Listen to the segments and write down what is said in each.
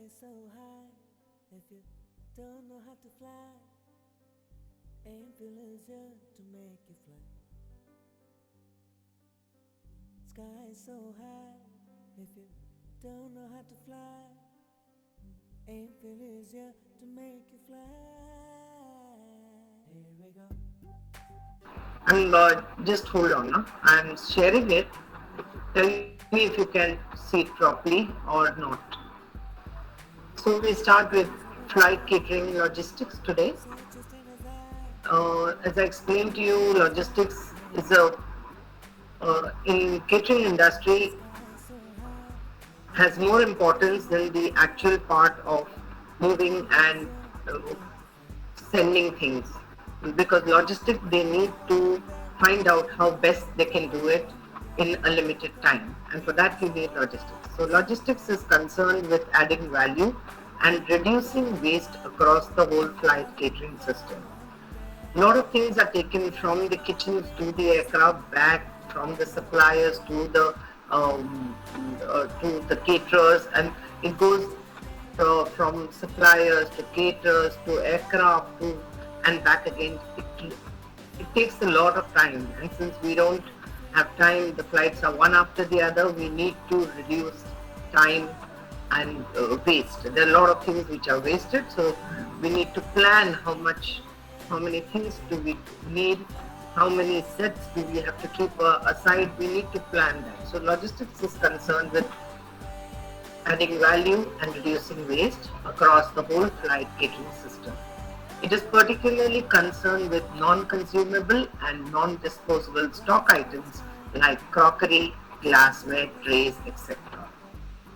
is so high. If you don't know how to fly, aim failure to make you fly. Sky is so high. If you don't know how to fly, aim failure to make you fly. Here we go. And just hold on, no? I'm sharing it. Tell me if you can see it properly or not. So we start with flight catering logistics today. As I explained to you, logistics is a in catering industry has more importance than the actual part of moving and uh, sending things, because logistics they need to find out how best they can do it in a limited time, and for that you need logistics. So logistics is concerned with adding value and reducing waste across the whole flight catering system. A lot of things are taken from the kitchens to the aircraft, back from the suppliers um, to the caterers, and it goes from suppliers to caterers to aircraft to and back again. It takes a lot of time, and since we don't have time, the flights are one after the other. We need to reduce time and waste. There are a lot of things which are wasted, so we need to plan how many things do we need, how many sets do we have to keep aside. We need to plan that. So logistics is concerned with adding value and reducing waste across the whole flight catering system. It is particularly concerned with non-consumable and non-disposable stock items like crockery, glassware, trays, etc.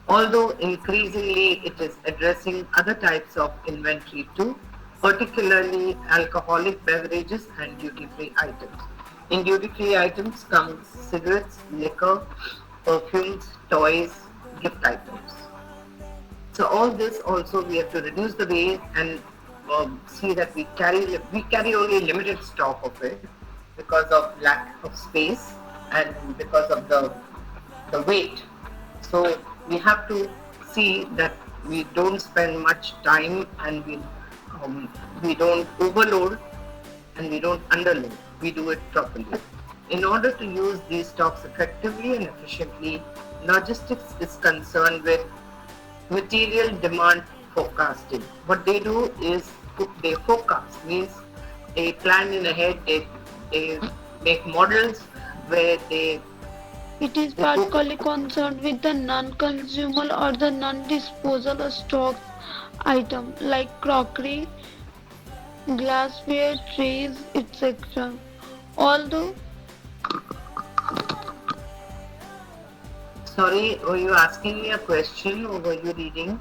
Although increasingly it is addressing other types of inventory too, particularly alcoholic beverages and duty-free items. In duty-free items come cigarettes, liquor, perfumes, toys, gift items. So all this also we have to reduce the waste and see that we carry only limited stock of it because of lack of space and because of the weight. So we have to see that we don't spend much time and we don't overload and we don't underload. We do it properly. In order to use these stocks effectively and efficiently, logistics is concerned with material demand forecasting. What they do is they forecast, means they plan in ahead, they make models where It is they focus. particularly concerned with the non-consumable or the non-disposable stocks item like crockery, glassware, trays, etc. Although Sorry, were you asking me a question or were you reading?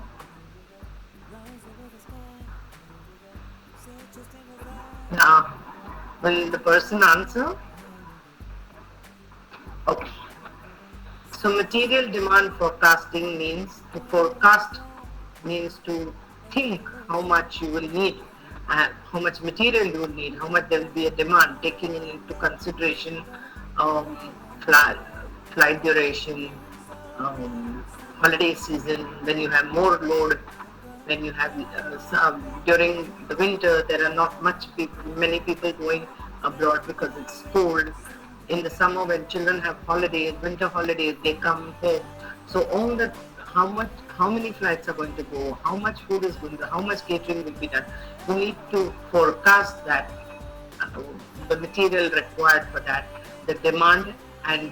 Now, will the person answer? Okay. So material demand forecasting means to forecast, means to think how much you will need, how much material you will need, how much there will be a demand, taking into consideration um, flight, flight duration, holiday season, when you have more load, when you have during the winter there are not many people going abroad because it's cold. In the summer when children have holidays, winter holidays, they come home. So all that, how many flights are going to go, how much food is going to, how much catering will be done. We need to forecast that, the material required for that, the demand, and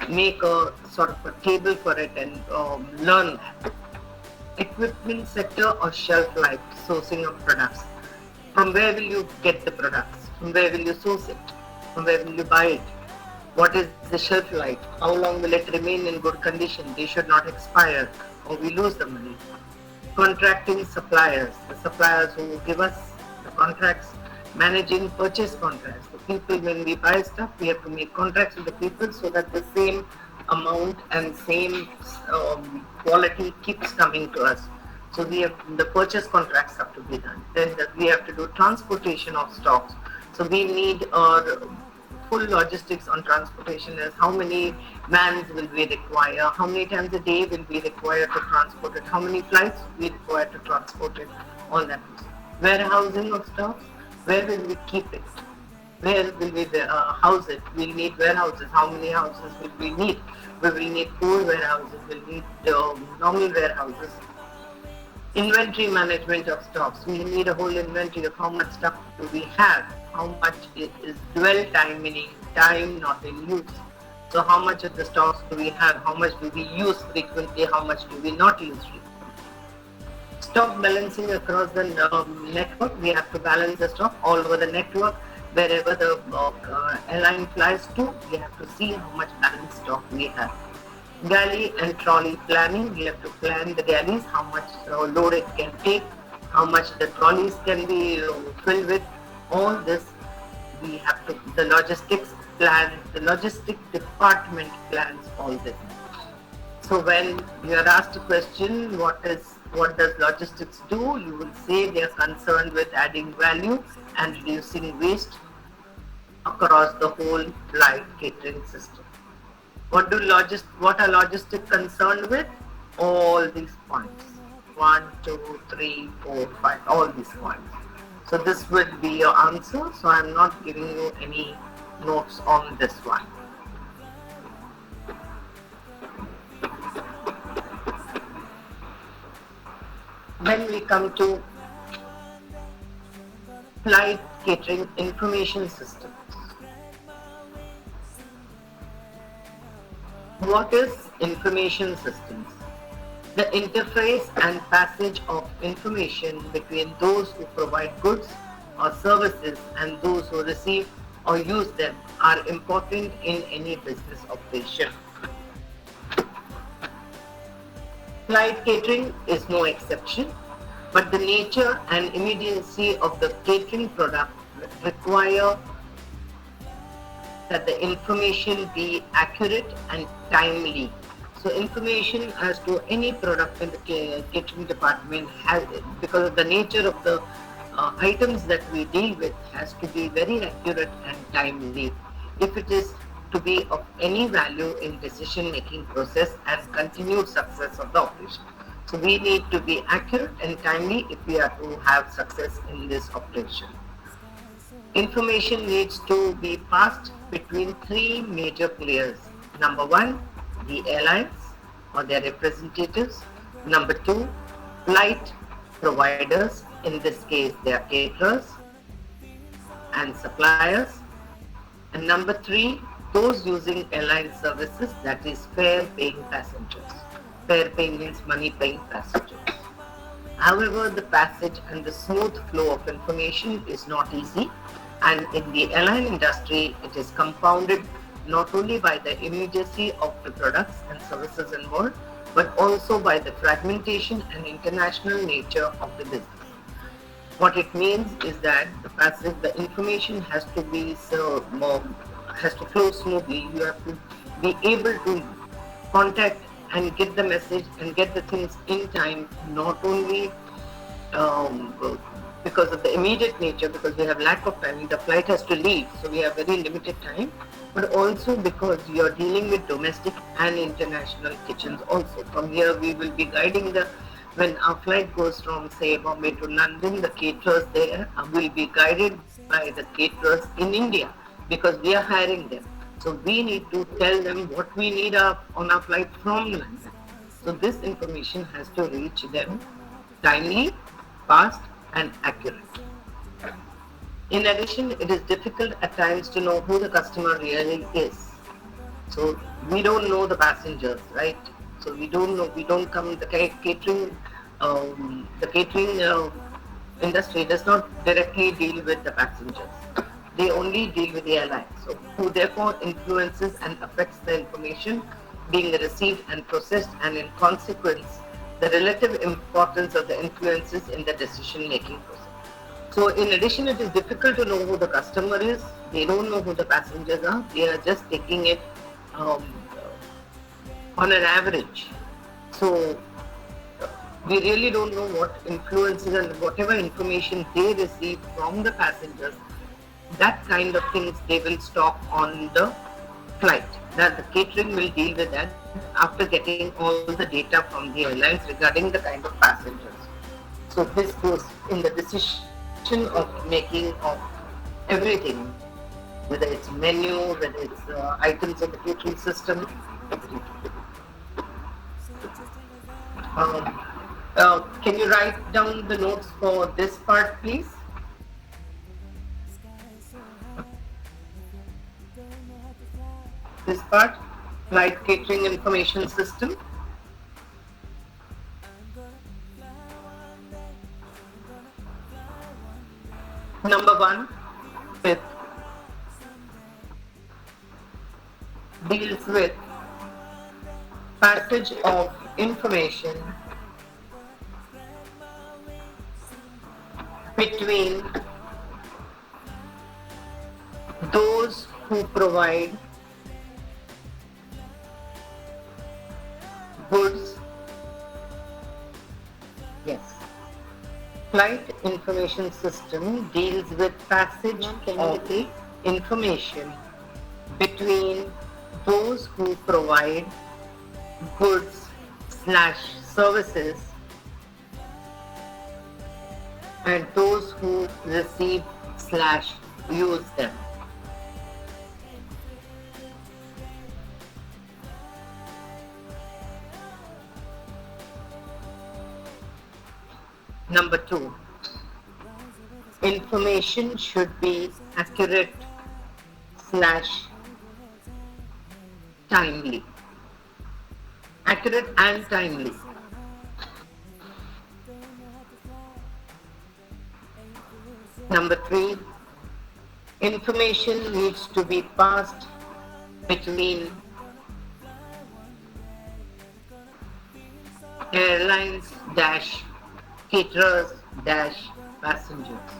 make a sort of a table for it and learn that. Equipment sector or shelf life, sourcing of products. From where will you get the products? From where will you source it? From where will you buy it? What is the shelf life? How long will it remain in good condition? They should not expire or we lose the money. Contracting suppliers, the suppliers who give us the contracts, managing purchase contracts. The people, when we buy stuff, we have to make contracts with the people so that the same amount and same quality keeps coming to us. So the purchase contracts have to be done. Then we have to do transportation of stocks. So we need our full logistics on transportation is how many vans will we require, how many times a day will we require to transport it, how many flights we require to transport it, all that. Warehousing of stocks, where will we keep it? Where will we house it? We'll need warehouses. How many houses will we need? We will need pool warehouses. We'll need normal warehouses. Inventory management of stocks. We need a whole inventory of how much stuff do we have, how much is dwell time, meaning time not in use. So how much of the stocks do we have? How much do we use frequently? How much do we not use frequently? Stock balancing across the network. We have to balance the stock all over the network. Wherever the airline flies to, we have to see how much balanced stock we have. Galley and trolley planning. We have to plan the galleys, how much load it can take, how much the trolleys can be filled with. All this we have to, the logistics plan, the logistic department plans all this. So when you are asked a question, what does logistics do? You will say they are concerned with adding value and reducing waste across the whole flight catering system. What are logistics concerned with? All these points. 1, 2, 3, 4, 5, all these points. So this would be your answer. So I'm not giving you any notes on this one. When we come to flight catering information systems. What is information systems? The interface and passage of information between those who provide goods or services and those who receive or use them are important in any business operation. Flight catering is no exception, but the nature and immediacy of the catering product require that the information be accurate and timely. So information as to any product in the catering department has, because of the nature of the items that we deal with, has to be very accurate and timely if it is to be of any value in decision-making process and continued success of the operation. So we need to be accurate and timely if we are to have success in this operation. Information needs to be passed between three major players. Number one, the airlines or their representatives. Number two, flight providers. In this case, they are caterers and suppliers. And number three, those using airline services, that is fare-paying passengers. Fare-paying means money-paying passengers. However, the passage and the smooth flow of information is not easy, and in the airline industry, it is compounded not only by the immediacy of the products and services involved, but also by the fragmentation and international nature of the business. What it means is that the information has to be has to flow smoothly. You have to be able to contact and get the message and get the things in time, not only because of the immediate nature, because we have lack of time, the flight has to leave, so we have very limited time, but also because you are dealing with domestic and international kitchens also. From here we will be guiding when our flight goes from, say, Bombay to London, the caterers there will be guided by the caterers in India, because we are hiring them. So we need to tell them what we need on our flight from London. So this information has to reach them timely, fast and accurate. In addition, it is difficult at times to know who the customer really is. So we don't know the passengers, right? So we don't know, the catering industry does not directly deal with the passengers. They only deal with the airlines, so who therefore influences and affects the information being received and processed, and in consequence, the relative importance of the influences in the decision-making process. So in addition, it is difficult to know who the customer is. They don't know who the passengers are. They are just taking it on an average. So we really don't know what influences, and whatever information they receive from the passengers that kind of things they will stock on the flight. Now the catering will deal with that after getting all the data from the airlines regarding the kind of passengers. So this goes in the decision of making of everything, whether it's menu, whether it's items of the catering system, everything. Can you write down the notes for this part, please? This part, flight catering information system. Number one, with deals with passage of information between those who provide goods. Yes. Flight information system deals with passage of information between those who provide goods/services and those who receive/use them. Number two, information should be accurate/timely. Accurate and timely. Number three, information needs to be passed between airlines-caterers-passengers.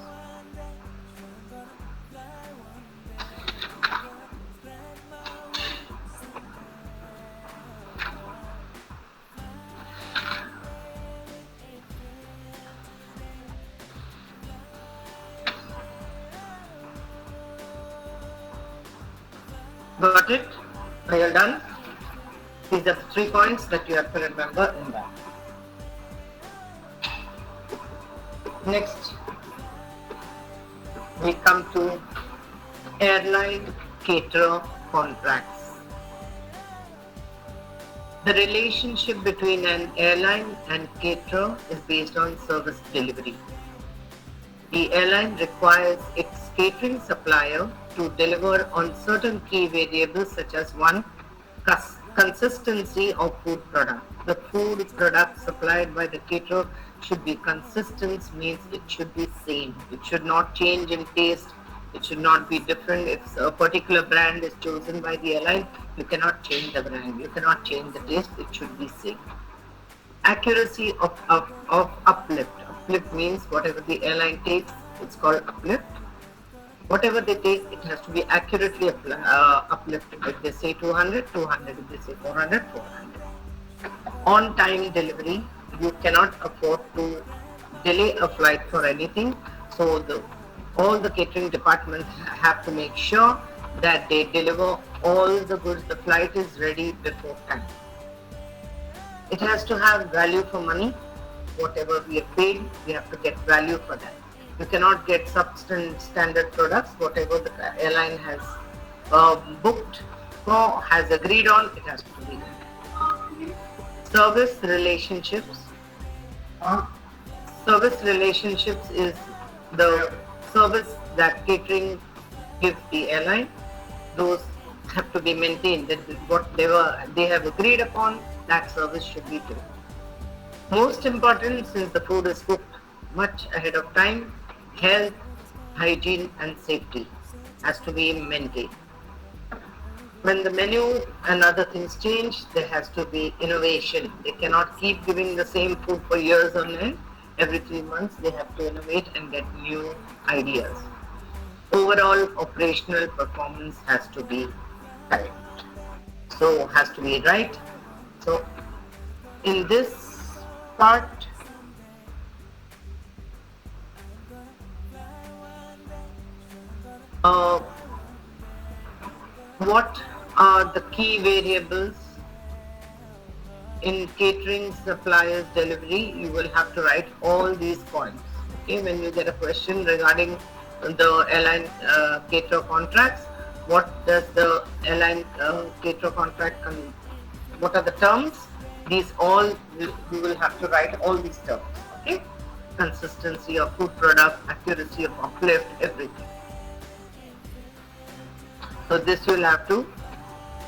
Got it? Are you done? These are the 3 points that you have to remember in that. Next, we come to airline caterer contracts. The relationship between an airline and caterer is based on service delivery. The airline requires its catering supplier to deliver on certain key variables such as 1. Consistency of food product. The food product supplied by the caterer should be consistent, means it should be same. It should not change in taste. It should not be different. If a particular brand is chosen by the airline, you cannot change the brand. You cannot change the taste. It should be same. Accuracy of uplift. Uplift means whatever the airline takes, it's called uplift. Whatever they take, it has to be accurately uplifted. If they say 200, 200. If they say 400, 400. On-time delivery. You cannot afford to delay a flight for anything. So all the catering departments have to make sure that they deliver all the goods. The flight is ready before time. It has to have value for money. Whatever we have paid, we have to get value for that. You cannot get substandard products. Whatever the airline has booked for, has agreed on, it has to be done. Service relationships. Service relationships is the service that catering gives the airline. Those have to be maintained. That whatever they have agreed upon, that service should be given. Most important, since the food is cooked much ahead of time, health, hygiene and safety has to be maintained. When the menu and other things change, there has to be innovation. They cannot keep giving the same food for years on end. Every 3 months, they have to innovate and get new ideas. Overall operational performance has to be correct. So has to be right. So in this part, What are the key variables in catering suppliers delivery? You will have to write all these points. Okay, when you get a question regarding the airline caterer contracts, what does the airline caterer contract what are the terms? These all you will have to write all these terms. Okay, consistency of food product, accuracy of uplift, everything. So this you will have to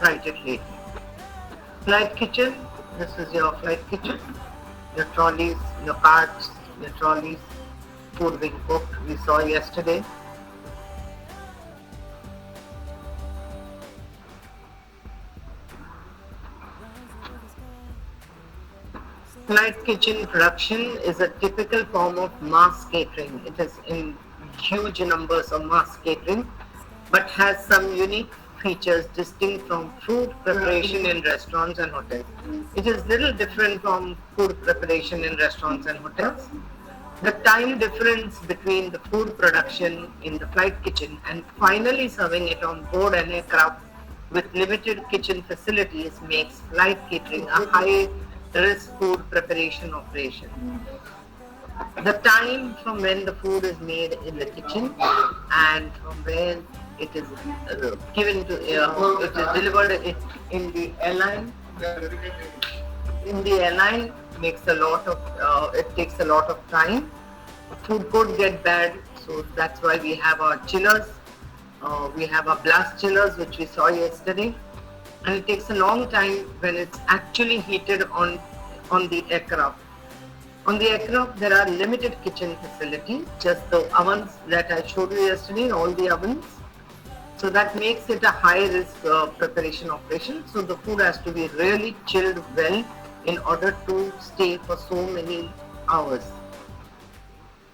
write it later. Flight kitchen. This is your flight kitchen. Your trolleys, your carts, your trolleys, food being cooked. We saw yesterday. Flight kitchen production is a typical form of mass catering. It is in huge numbers of mass catering, but has some unique features distinct from food preparation in restaurants and hotels. It is little different from food preparation in restaurants and hotels. The time difference between the food production in the flight kitchen and finally serving it on board an aircraft with limited kitchen facilities makes flight catering a high risk food preparation operation. The time from when the food is made in the kitchen and from when it is given to it is delivered in the airline. In the airline makes a lot of it takes a lot of time. Food could get bad, so that's why we have our chillers. We have our blast chillers, which we saw yesterday, and it takes a long time when it's actually heated on the aircraft. On the aircraft, there are limited kitchen facilities, just the ovens that I showed you yesterday, all the ovens. So that makes it a high risk preparation operation. So the food has to be really chilled well in order to stay for so many hours.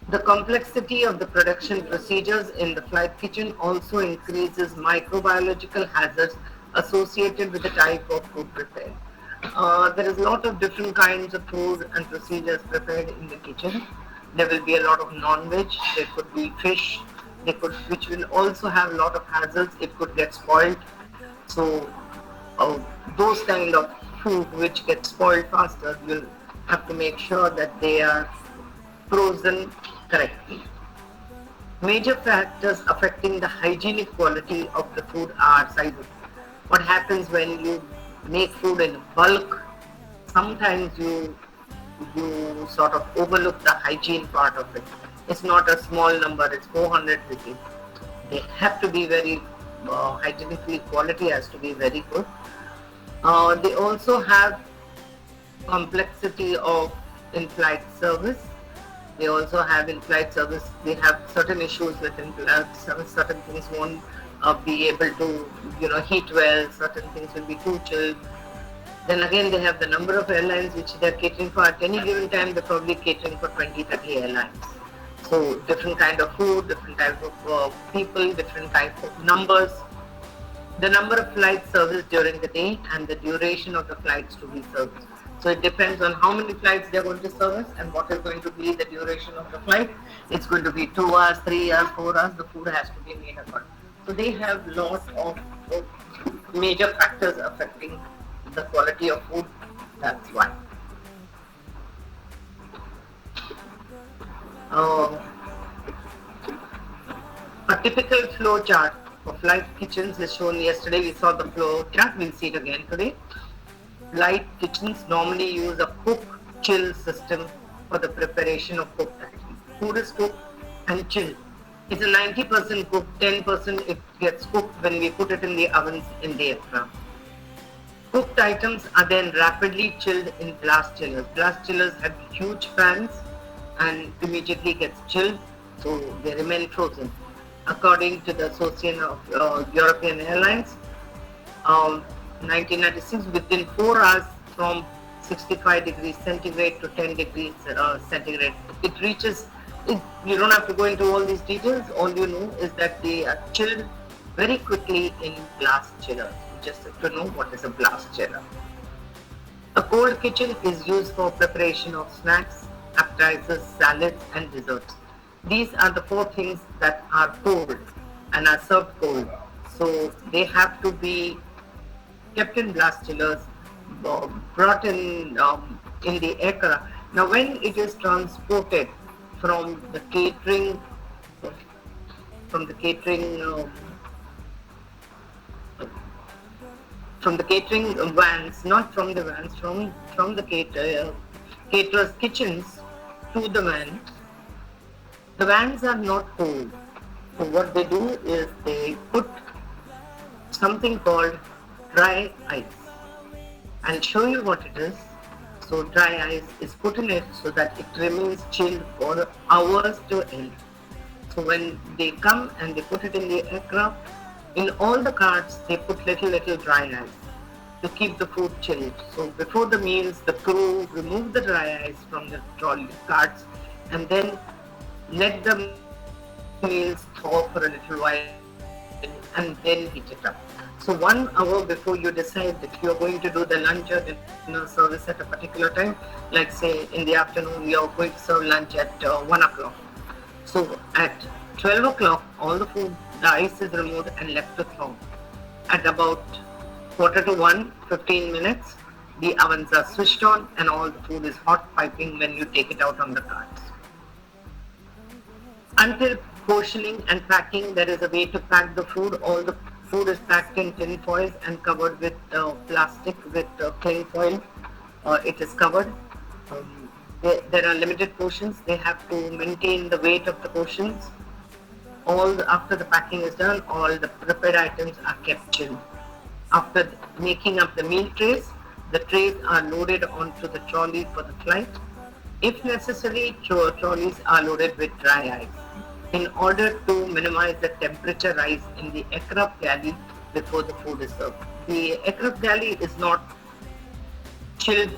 The complexity of the production procedures in the flight kitchen also increases microbiological hazards associated with the type of food prepared. There is a lot of different kinds of food and procedures prepared in the kitchen. There will be a lot of non-veg, there could be fish, which will also have a lot of hazards. It could get spoiled. So those kind of food which get spoiled faster, you'll have to make sure that they are frozen correctly. Major factors affecting the hygienic quality of the food are sizes. What happens when you make food in bulk? Sometimes you sort of overlook the hygiene part of it. It's not a small number, it's 400 rupees. They have to be very hygienically, quality has to be very good. They also have complexity of in-flight service. They also have in-flight service, they have certain issues with in-flight service, certain things won't be able to heat well, certain things will be too chilled. Then again, they have the number of airlines which they are catering for. At any given time, they're probably catering for 20-30 airlines. So different kind of food, different type of people, different type of numbers. The number of flights serviced during the day and the duration of the flights to be serviced. So it depends on how many flights they're going to service and what is going to be the duration of the flight. It's going to be 2 hours, 3 hours, 4 hours. The food has to be made according. So they have lots of major factors affecting the quality of food. That's why. A typical flow chart for flight kitchens is shown yesterday. We saw the flow chart. We'll see it again today. Flight kitchens normally use a cook-chill system for the preparation of cooked items. Food is cooked and chilled. It's a 90% cooked, 10% it gets cooked when we put it in the ovens in the aircraft. Cooked items are then rapidly chilled in blast chillers. Blast chillers have huge fans and immediately gets chilled, so they remain frozen. According to the Association of European Airlines, 1996, within 4 hours from 65 degrees centigrade to 10 degrees centigrade, it reaches, you don't have to go into all these details, all you know is that they are chilled very quickly in blast chillers. You just have to know what is a blast chiller. A cold kitchen is used for preparation of snacks, appetizers, salads and desserts. These are the 4 things that are cold and are served cold. So they have to be kept in blast chillers, brought in the aircraft. Now, when it is transported from the catering, from the catering, from the catering vans, not from the vans, from the caterers' kitchens to the van. The vans are not cold. So what they do is they put something called dry ice. I'll show you what it is. So dry ice is put in it so that it remains chilled for hours to end. So when they come and they put it in the aircraft, in all the carts they put little dry ice to keep the food chilled. So before the meals, the crew remove the dry ice from the trolley carts and then let the meals thaw for a little while and then heat it up. So 1 hour before you decide that you're going to do the lunch or dinner service at a particular time, like say in the afternoon you're going to serve lunch at 1 o'clock. So at 12 o'clock all the food, the ice is removed and left to thaw. At about quarter to 1, 15 minutes, the ovens are switched on and all the food is hot piping when you take it out on the carts. Until portioning and packing, there is a way to pack the food. All the food is packed in tin foils and covered with plastic with cling foil. It is covered. There are limited portions. They have to maintain the weight of the portions. After the packing is done, all the prepared items are kept chilled. After making up the meal trays, the trays are loaded onto the trolley for the flight. If necessary, trolleys are loaded with dry ice in order to minimize the temperature rise in the aircraft galley before the food is served. The aircraft galley is not chilled,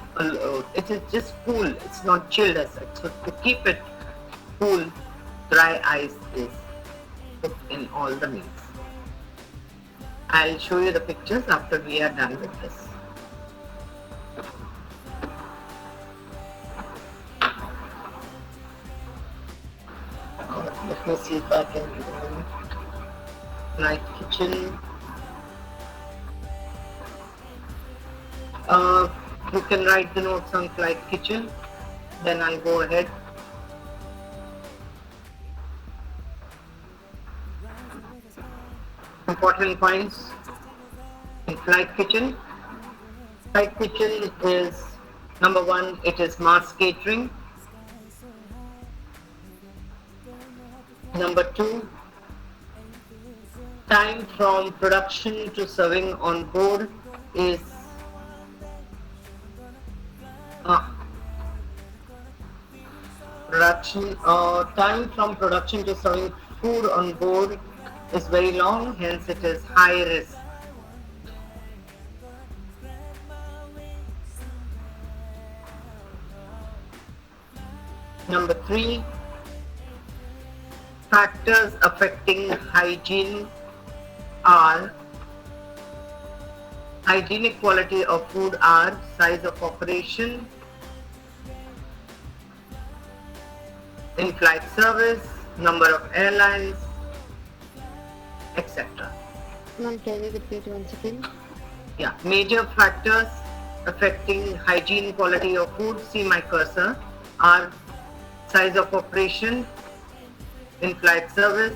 it is just cool, it's not chilled as such. So to keep it cool, dry ice is put in all the meals. I'll show you the pictures after we are done with this. Let me see if I can Flight kitchen. You can write the notes on flight kitchen. Then I'll go ahead. Important points in flight kitchen. Flight kitchen is number 1. It is mass catering. Number 2, time from production to serving on board is time from production to serving food on board is very long, hence it is high risk. Number 3, factors affecting hygiene are hygienic quality of food are size of operation, in-flight service, number of airlines, etc. Ma'am, can you repeat once again? Yeah, major factors affecting hygiene quality of food, see my cursor, are size of operation, in-flight service.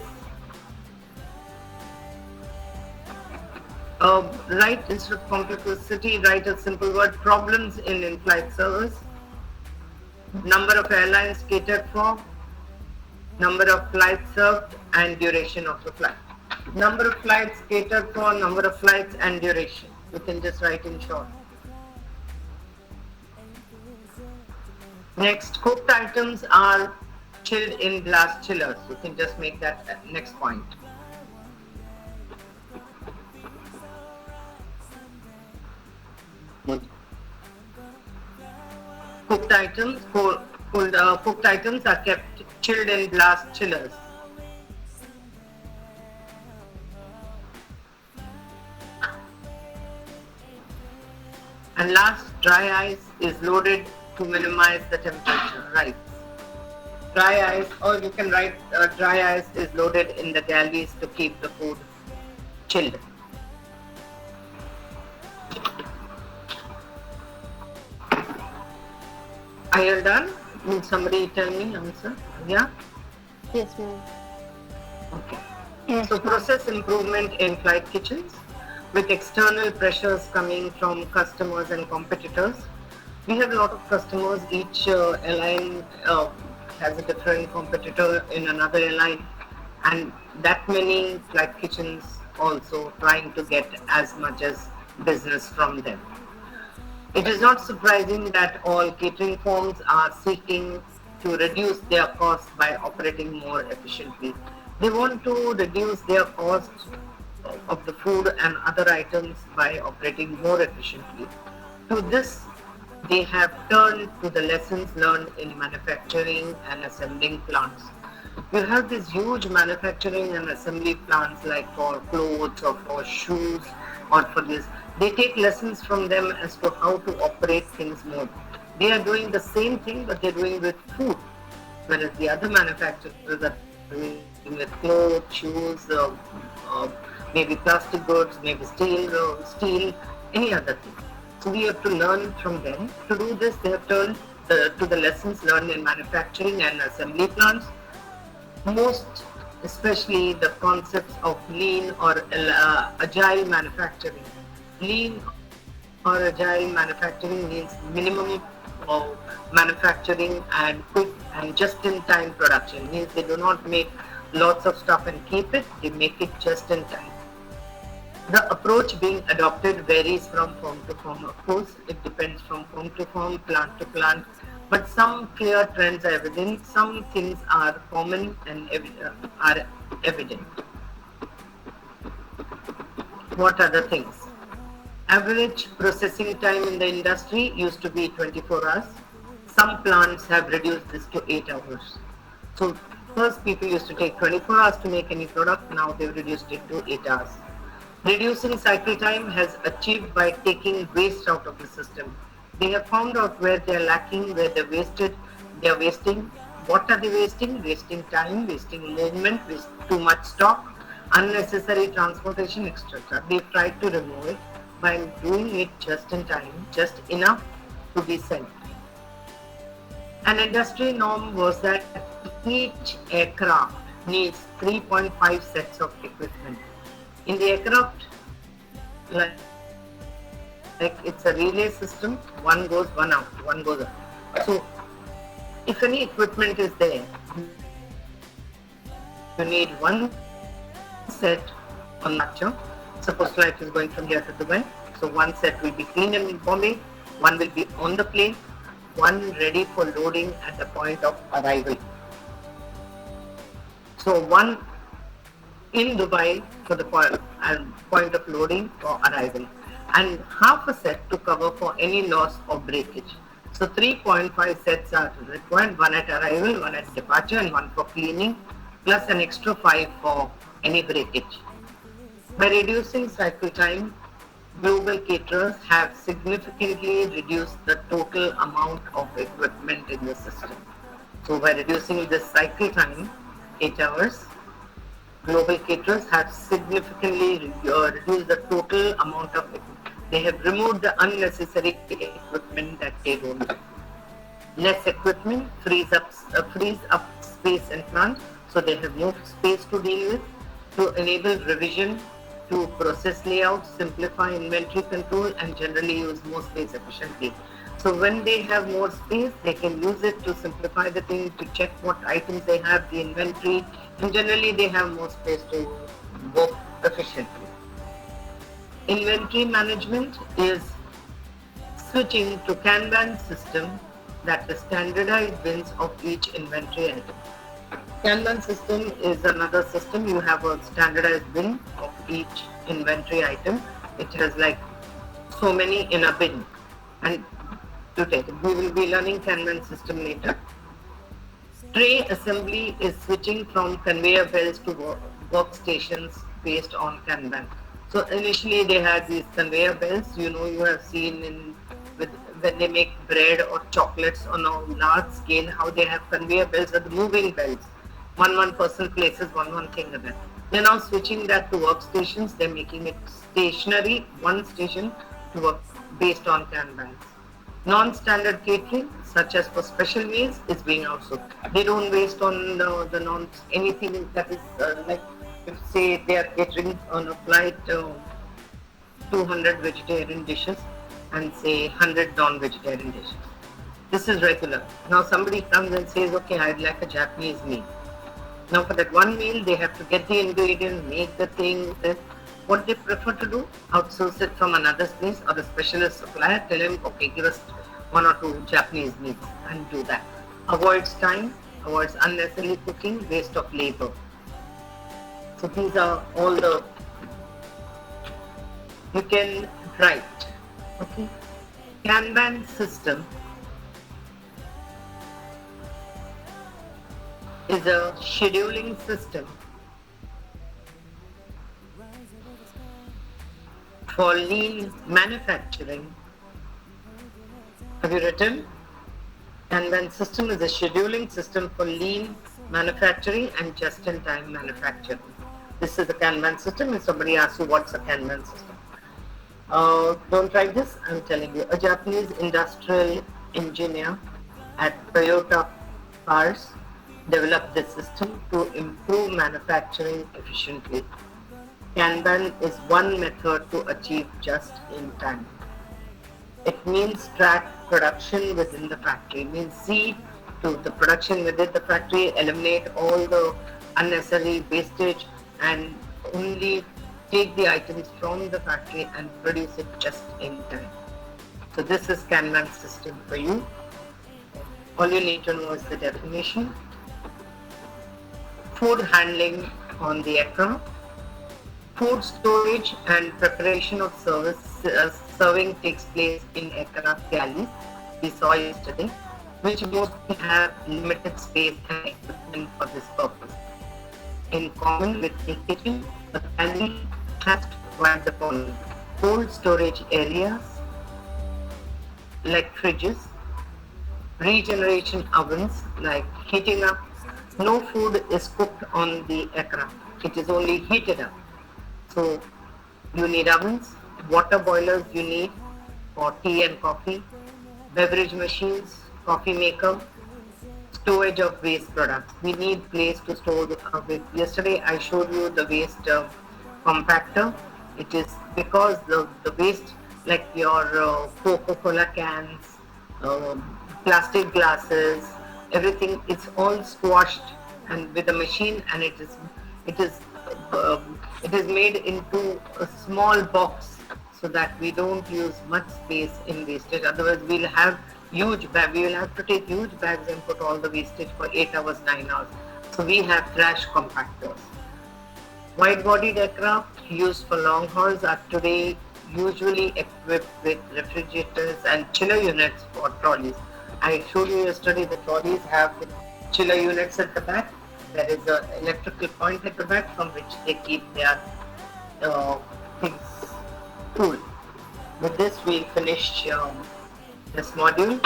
Write instead of complexity, write a simple word, problems in in-flight service, number of airlines catered for, number of flights served and duration of the flight. Number of flights catered for, number of flights and duration. You can just write in short. Next, cooked items are chilled in glass chillers. You can just make that next point. Cooked items, cooked items are kept chilled in glass chillers. And last, dry ice is loaded to minimize the temperature rise. Dry ice, or you can write dry ice is loaded in the galleys to keep the food chilled. Are you done? Will somebody tell me answer? Yeah? Yes, ma'am. Okay. Yes, So ma'am. process improvement in flight kitchens with external pressures coming from customers and competitors. We have a lot of customers. Each airline has a different competitor in another airline, and that many flight kitchens also trying to get as much as business from them. It is not surprising that all catering firms are seeking to reduce their costs by operating more efficiently. They want to reduce their cost of the food and other items by operating more efficiently. To this, they have turned to the lessons learned in manufacturing and assembling plants. You have these huge manufacturing and assembly plants like for clothes or for shoes or for this. They take lessons from them as to how to operate things more. They are doing the same thing, but they're doing with food, whereas the other manufacturers are doing with clothes, shoes, uh, maybe plastic goods, maybe steel, any other thing. So we have to learn from them. To do this, they have turned to the lessons learned in manufacturing and assembly plants, most especially the concepts of lean or agile manufacturing. Lean or agile manufacturing means minimum of manufacturing and quick and just-in-time production. Means they do not make lots of stuff and keep it, they make it just in time. The approach being adopted varies from firm to firm. Of course, it depends from firm to firm, plant to plant, but some clear trends are evident. Some things are common and are evident. What are the things? Average processing time in the industry used to be 24 hours. Some plants have reduced this to 8 hours. So first people used to take 24 hours to make any product, now they've reduced it to 8 hours. Reducing cycle time has achieved by taking waste out of the system. They have found out where they are lacking, where they are wasting. What are they wasting? Wasting time, wasting movement, too much stock, unnecessary transportation, etc. They've tried to remove it by doing it just in time, just enough to be sent. An industry norm was that each aircraft needs 3.5 sets of equipment. In the aircraft, like it's a relay system, one goes, one out, one goes out. So if any equipment is there, you need one set on Nacho. Suppose flight is going from here to Dubai. So one set will be clean in Bombay, one will be on the plane, one ready for loading at the point of arrival. So one in Dubai for the point of loading or arrival, and half a set to cover for any loss or breakage. So 3.5 sets are required, one at arrival, one at departure, and one for cleaning, plus an extra 5 for any breakage. By reducing cycle time, global caterers have significantly reduced the total amount of equipment in the system. So by reducing this cycle time, 8 hours, global caterers have significantly reduced the total amount of equipment. They have removed the unnecessary equipment that they don't need. Less equipment frees up space and plant, so they have more space to deal with, to enable revision, to process layout, simplify inventory control, and generally use more space efficiently. So when they have more space, they can use it to simplify the thing, to check what items they have, the inventory, and generally they have more space to work efficiently. Inventory management is switching to Kanban system, that is standardized bins of each inventory item. Kanban system is another system. You have a standardized bin of each inventory item. It has like so many in a bin, and to take it. We will be learning Kanban system later. Tray assembly is switching from conveyor belts to workstations based on Kanban. So initially they had these conveyor belts. You know, you have seen when they make bread or chocolates on a large scale, how they have conveyor belts or the moving belts. One person places one thing in it. They're now switching that to workstations. They're making it stationary, one station to work based on Kanbans. Non-standard catering, such as for special meals, is being outsourced. They don't waste on the non anything that is like, if say they are catering on a flight 200 vegetarian dishes and say 100 non-vegetarian dishes. This is regular. Now somebody comes and says, okay, I'd like a Japanese meal. Now for that one meal, they have to get the ingredients, make the thing. What they prefer to do, outsource it from another place or a specialist supplier, tell him, okay, give us 1 or 2 Japanese meals and do that. Avoids time, avoids unnecessary cooking, waste of labor. So these are all the, you can write, okay. Kanban system is a scheduling system for lean manufacturing. Have you written? Kanban system is a scheduling system for lean manufacturing and just-in-time manufacturing. This is a Kanban system. If somebody asks you what's a Kanban system, don't try this. I'm telling you. A Japanese industrial engineer at Toyota Cars developed this system to improve manufacturing efficiently. Kanban is one method to achieve just in time. It means track production within the factory. It means see to the production within the factory, eliminate all the unnecessary wastage and only take the items from the factory and produce it just in time. So this is Kanban system for you. All you need to know is the definition. Food handling on the aircraft. Food storage and preparation of serving takes place in aircraft galleys, we saw yesterday, which mostly have limited space and equipment for this purpose. In common with the kitchen, the galley has to provide the following: cold storage areas like fridges, regeneration ovens like heating up. No food is cooked on the aircraft, it is only heated up. So you need ovens, water boilers you need for tea and coffee, beverage machines, coffee maker, storage of waste products. We need place to store the waste. Yesterday I showed you the waste compactor. It is because the waste like your Coca-Cola cans, plastic glasses, everything, it's all squashed and with a machine, and it is made into a small box so that we don't use much space in wastage. Otherwise we'll have huge bags. We will have to take huge bags and put all the wastage for 8 hours, 9 hours. So we have trash compactors. Wide-bodied aircraft used for long hauls are today usually equipped with refrigerators and chiller units for trolleys. I showed you yesterday the trolleys have the chiller units at the back. There is an electrical point at the back from which they keep their things cool. With this, we'll finish this module.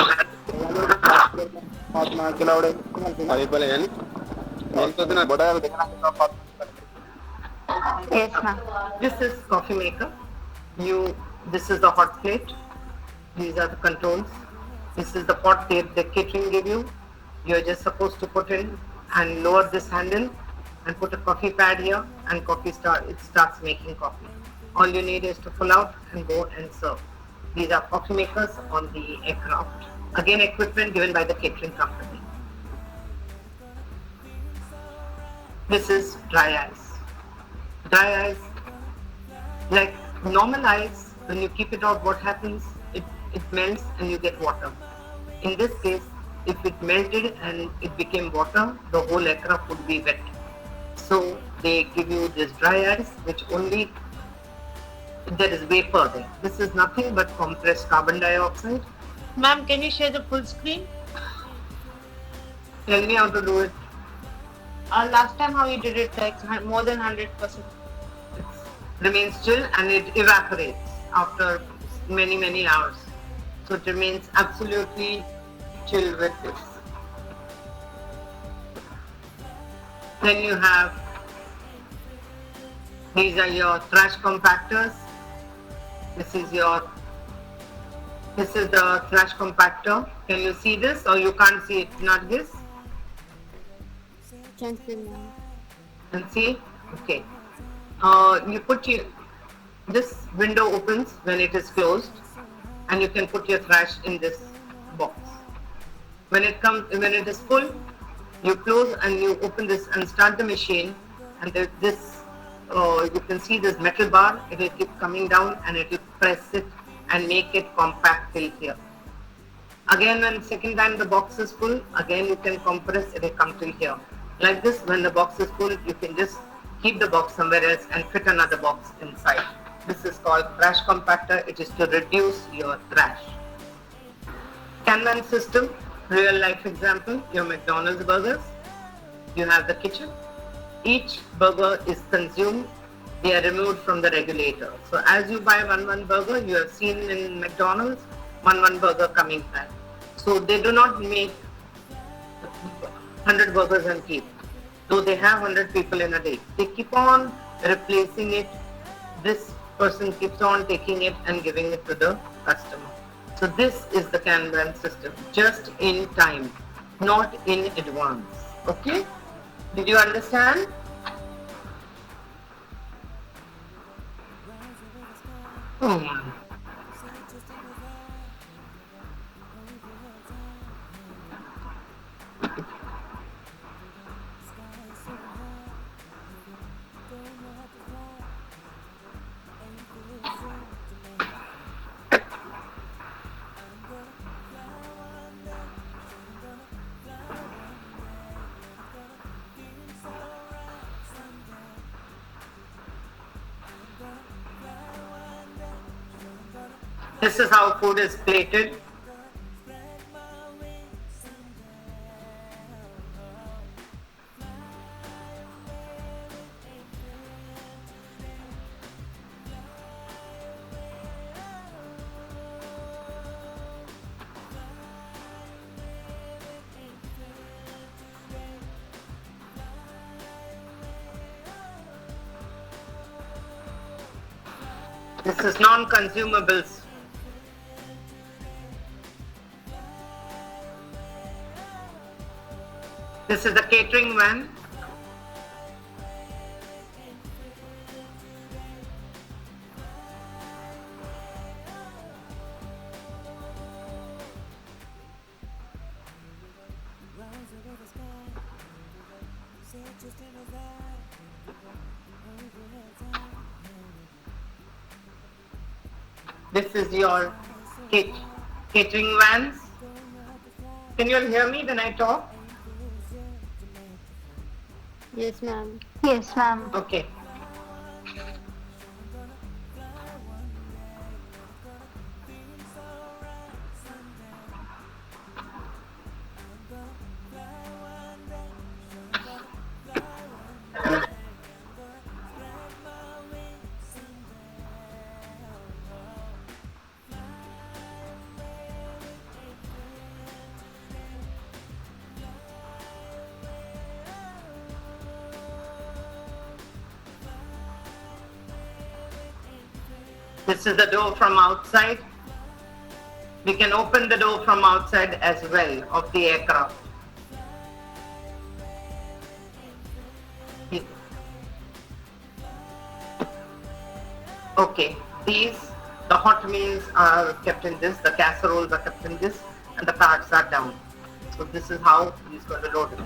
Yes, ma'am. This is coffee maker. This is the hot plate. These are the controls. This is the pot the catering give you. You're just supposed to put in and lower this handle and put a coffee pad here, and it starts making coffee. All you need is to pull out and go and serve. These are coffee makers on the aircraft. Again, equipment given by the catering company. This is dry ice. Dry ice, like normal ice, when you keep it out, what happens? It melts and you get water. In this case, if it melted and it became water, the whole aircraft would be wet. So they give you this dry ice, which only there is vapor there. This is nothing but compressed carbon dioxide. Ma'am, can you share the full screen? Tell me how to do it. Last time how you did it, like more than 100%. It remains still and it evaporates after many hours. So it remains absolutely chill with this. Then you have, these are your trash compactors. This is the trash compactor. Can you see this or you can't see it, Nargis? Can see, ma'am. And see? Okay. You put this window opens when it is closed and you can put your trash in this box. When it is full, you close and you open this and start the machine, and you can see this metal bar. It will keep coming down and it will press it and make it compact till here. Again, when second time the box is full, again you can compress, it will come till here. Like this, when the box is full, you can just keep the box somewhere else and fit another box inside. This is called trash compactor. It is to reduce your trash. Kanban system, real life example, your McDonald's burgers. You have the kitchen. Each burger is consumed. They are removed from the regulator. So as you buy one burger, you have seen in McDonald's, one burger coming back. So they do not make 100 burgers and keep. Though they have 100 people in a day. They keep on replacing it. This person keeps on taking it and giving it to the customer. So this is the Kanban system, just in time, not in advance. Okay? Did you understand? Oh. This is how food is plated. This is non-consumables. This is the catering van. This is your catering vans. Can you all hear me when I talk? Yes, ma'am. Yes, ma'am. Okay. This is the door from outside. We can open the door from outside as well of the aircraft. Okay, the hot meals are kept in this, the casseroles are kept in this, and the carts are down. So this is how he's going to load it.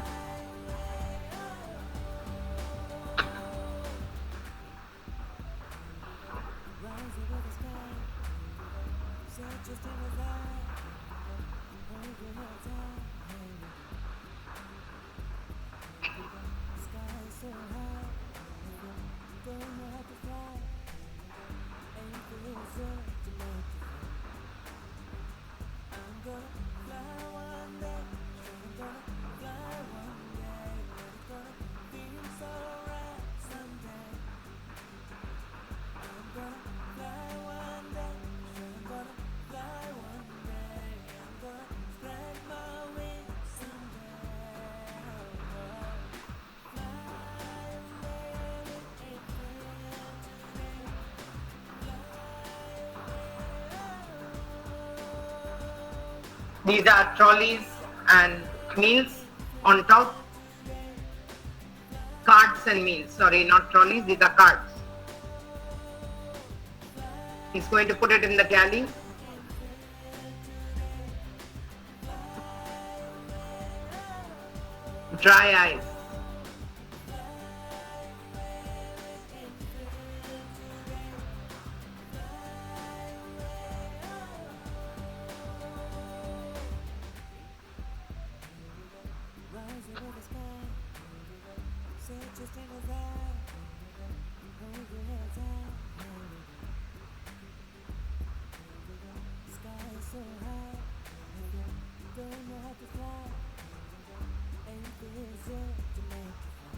These are trolleys and meals on top. Carts and meals. Sorry, not trolleys, these are carts. He's going to put it in the galley. Dry ice. Rise over the sky, say just in a vibe, hold your heads high. Sky is so high, if you don't know how to fly, anything is here to make you fly.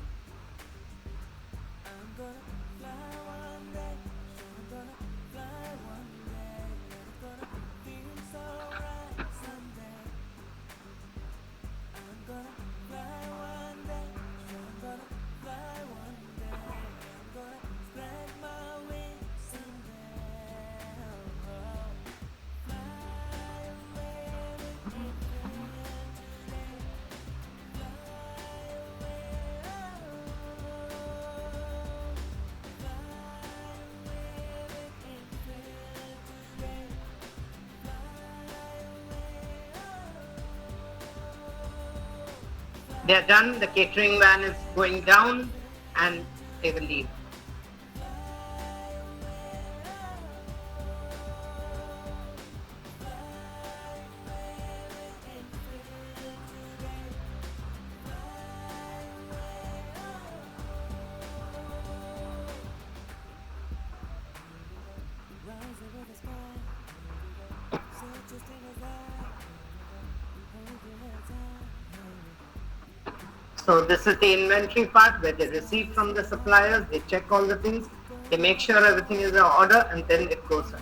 I'm gonna fly one day, I'm gonna fly one day, it's gonna feel so right someday. I'm gonna fly one day, I'm gonna fly one day, I'm gonna spread my wings someday. Fly away with me, today. Fly away, fly away with me, today. They are done. The catering van is going down and they will leave. Rise over the sky, say just in a vibe, hold your heads high. So this is the inventory part where they receive from the suppliers, they check all the things, they make sure everything is in order, and then it goes on.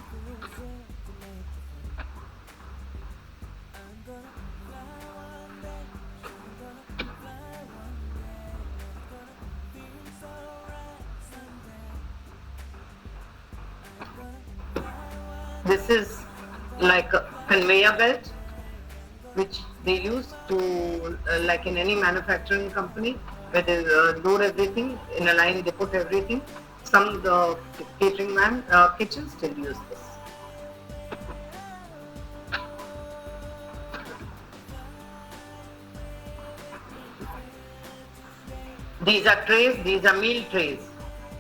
This is like a conveyor belt which they use to, like in any manufacturing company, where they load everything in a line, they put everything. Some catering kitchens still use this. These are trays, these are meal trays,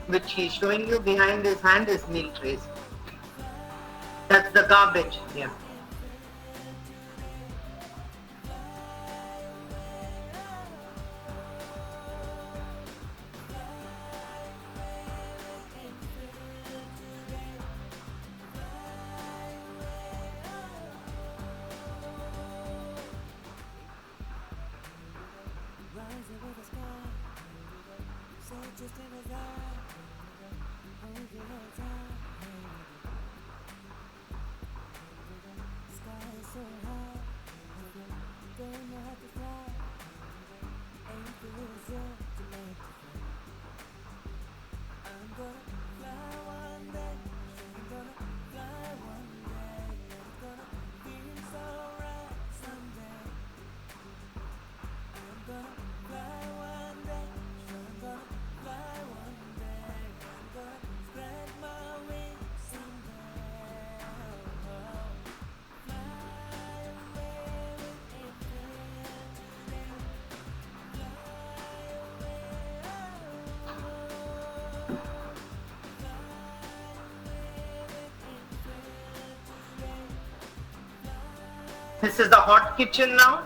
which he's showing you behind his hand is meal trays. That's the garbage, yeah. Rise over the sky, say just in a vibe, hold your heads high. Sky is so high, if you don't know how to fly, anything is here to make you fly. I'm gonna fly one day, I'm gonna fly one day, it's gonna feel so right someday. I'm gonna fly one day, I'm gonna fly one day, I'm gonna spread my wings someday. Fly away with me, today. Fly away, This is the hot kitchen now.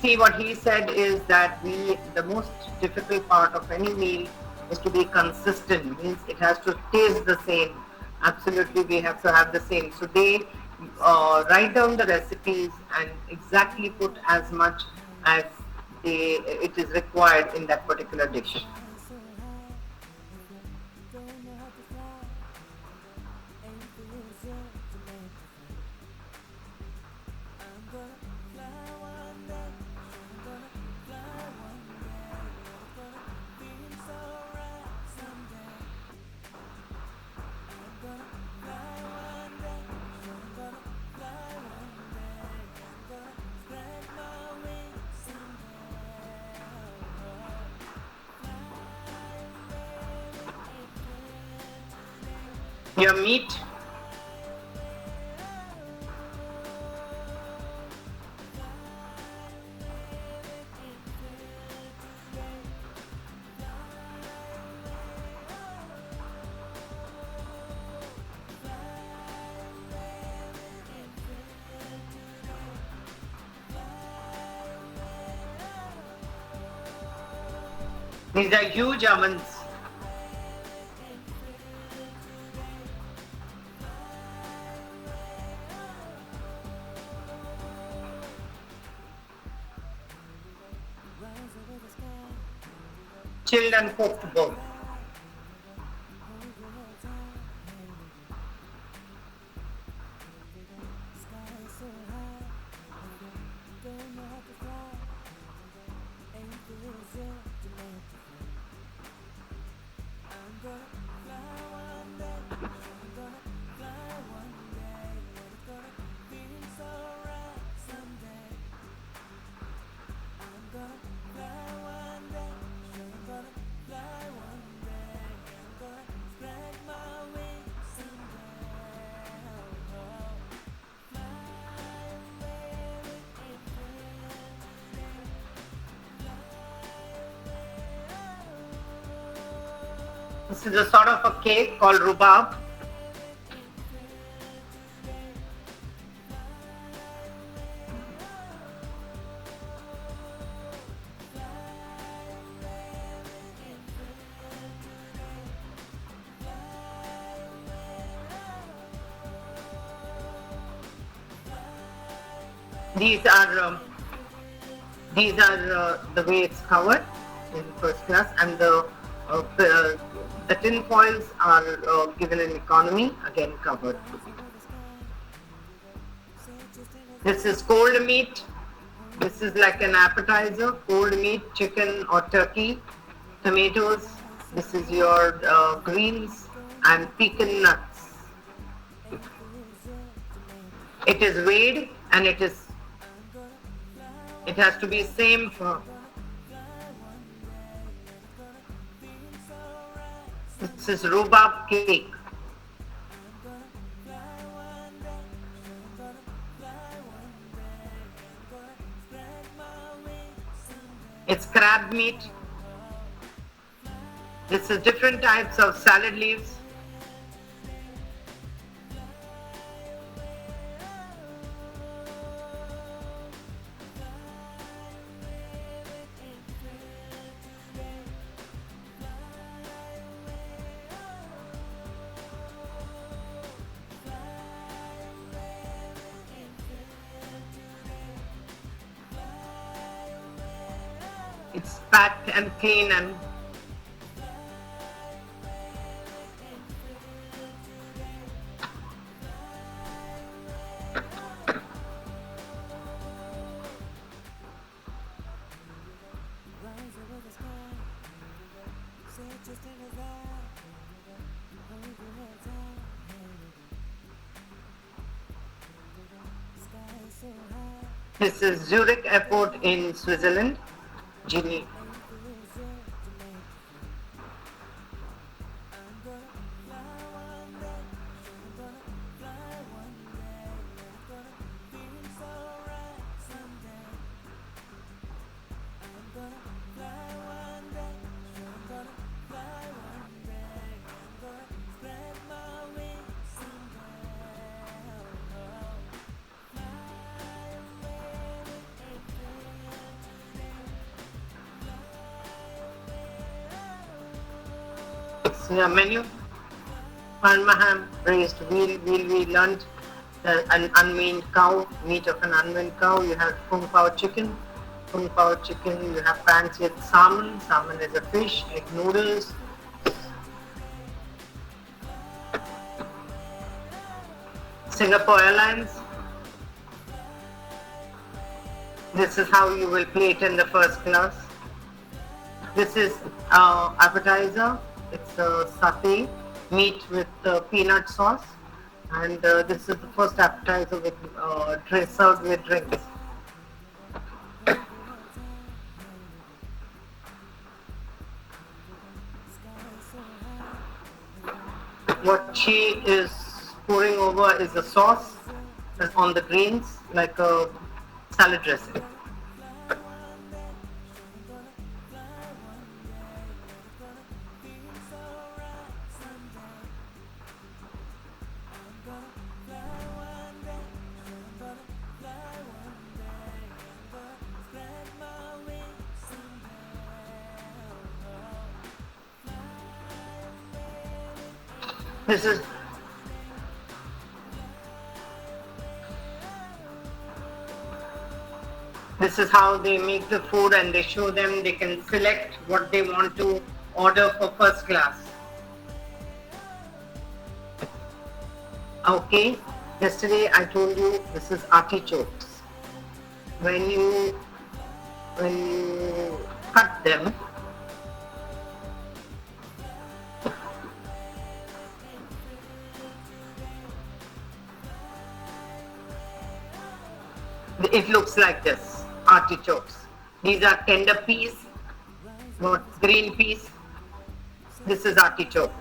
See, what he said is that the most difficult part of any meal is to be consistent. Means it has to taste the same. Absolutely, we have to have the same. So they write down the recipes and exactly put as much as it is required in that particular dish. so high, if you don't know how to fly, anything is here to make you fly. Your meat. These are huge ovens. Chilled and cooked both. This is a sort of a cake called rhubarb. These are the way it's covered in first class, and the tin foils are given in economy, again covered. This is cold meat. This is like an appetizer. Cold meat, chicken or turkey, tomatoes. This is your greens and pecan nuts. It is weighed and it has to be same for. This is rhubarb cake. It's crab meat. This is different types of salad leaves. It's packed and clean and this is Zurich Airport in Switzerland. Geneva. Menu. Parma ham, braised veal. We learned an unweaned cow, meat of an unweaned cow. You have kung pao chicken. Kung pao chicken. You have fancied salmon. Salmon is a fish. Egg noodles. Singapore Airlines. This is how you will plate in the first class. This is appetizer. It's a satay meat with peanut sauce, and this is the first appetizer with served with drinks. what she is pouring over is a sauce on the greens, like a salad dressing. This is This is how they make the food, and they show them they can select what they want to order for first class. Okay, yesterday I told you this is artichokes. When you cut them, it looks like this, artichokes. These are tender peas, green peas. This is artichoke.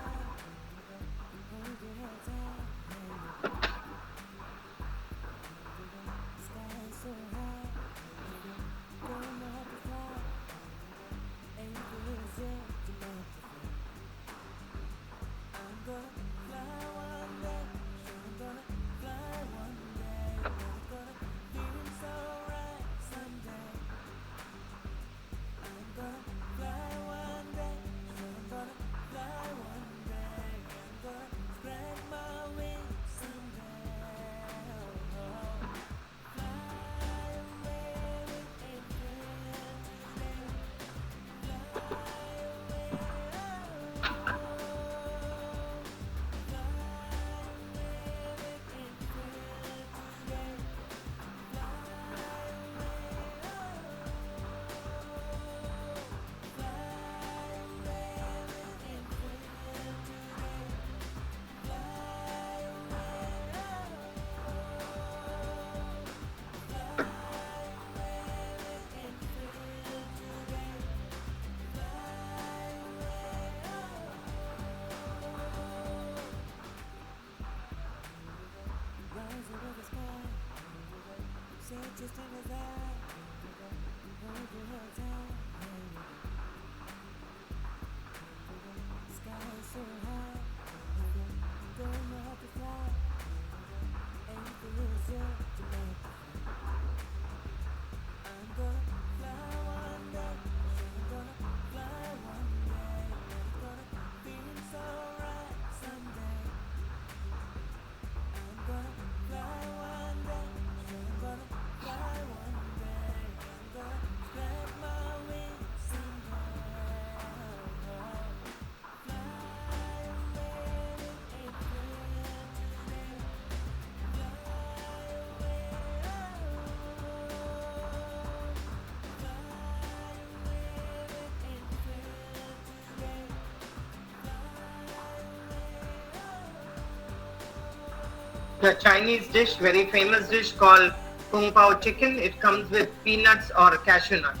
The Chinese dish, very famous dish called Kung Pao chicken. It comes with peanuts or cashew nuts.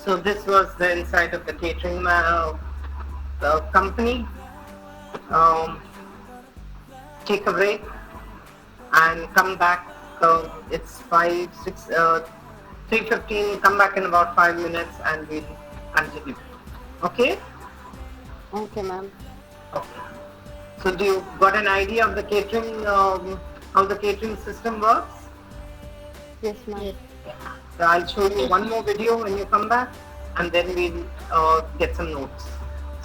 So this was the inside of the catering company. Take a break and come back. It's 3:15. Come back in about 5 minutes and we'll continue. Okay? Okay, ma'am. Okay. So do you got an idea of the catering, how the catering system works? Yes, ma'am. So I'll show you one more video when you come back, and then we'll get some notes.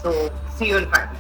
So see you in 5 minutes.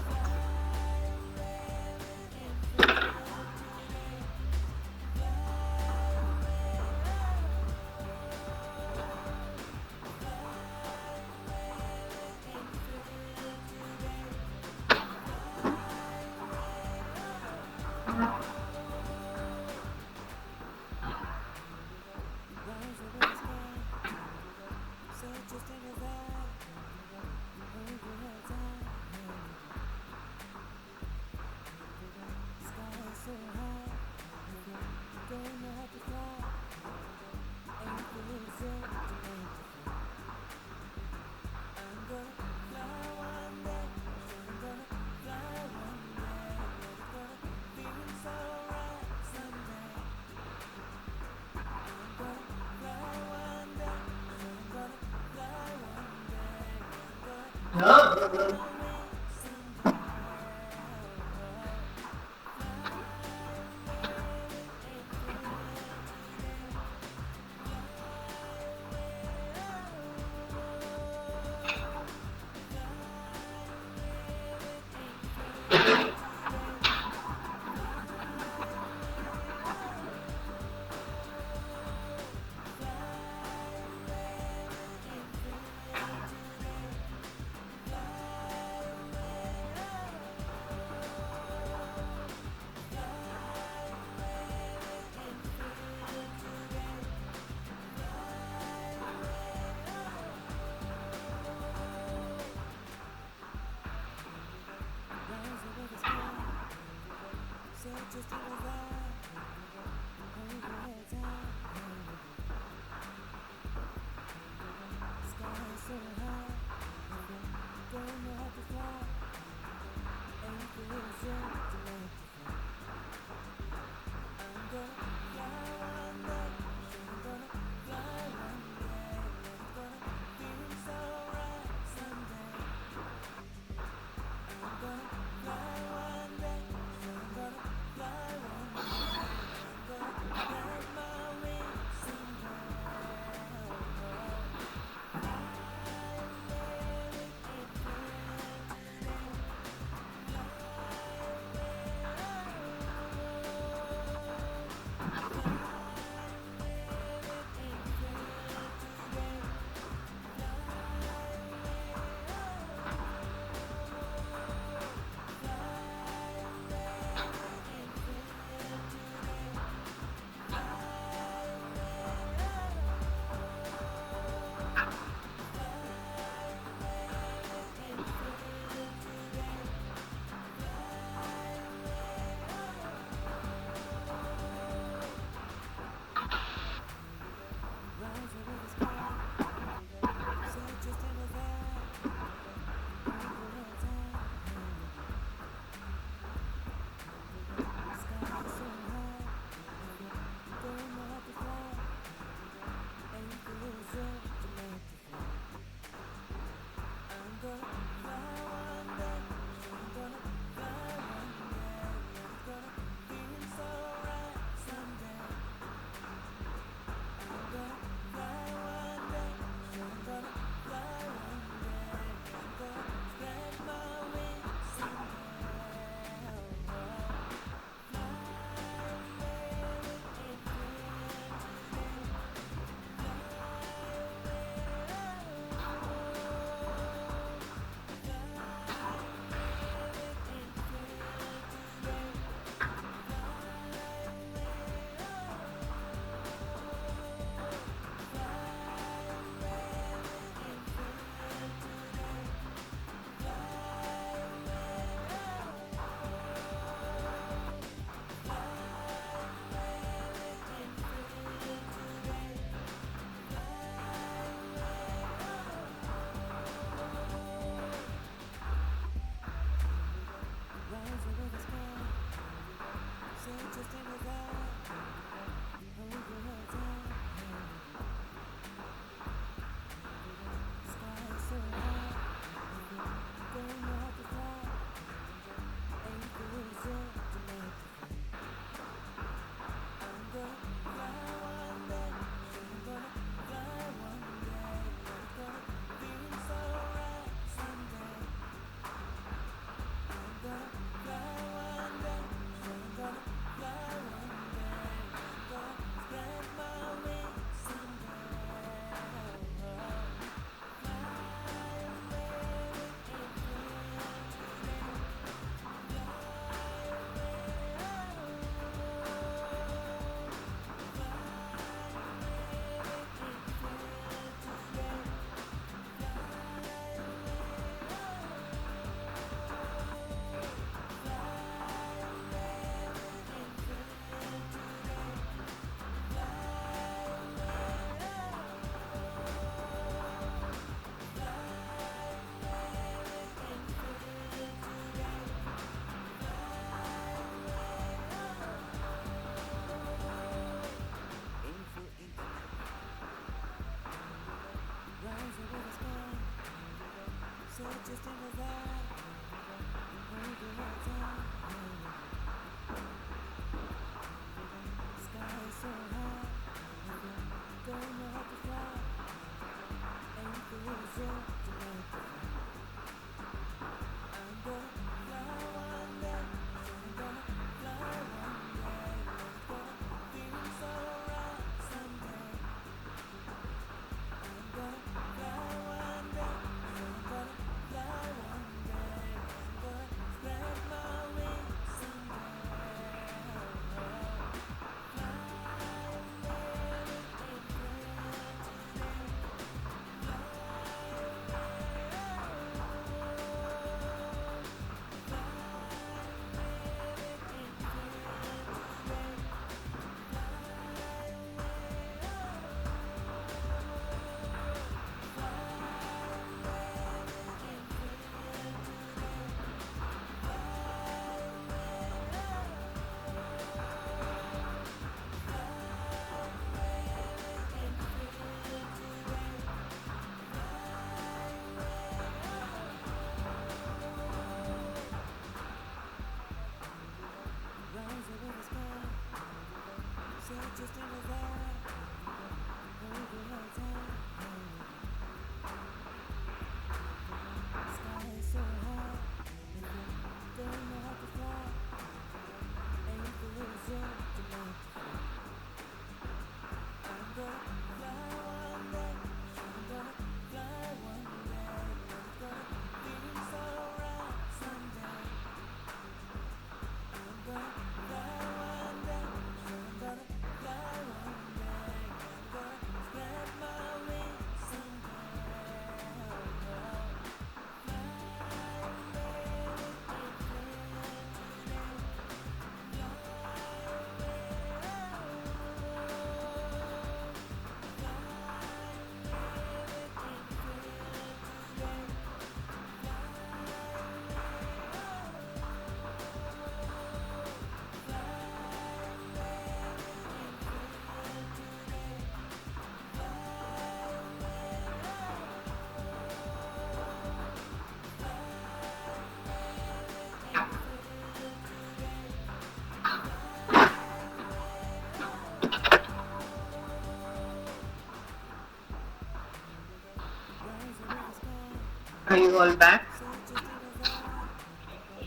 Are you all back?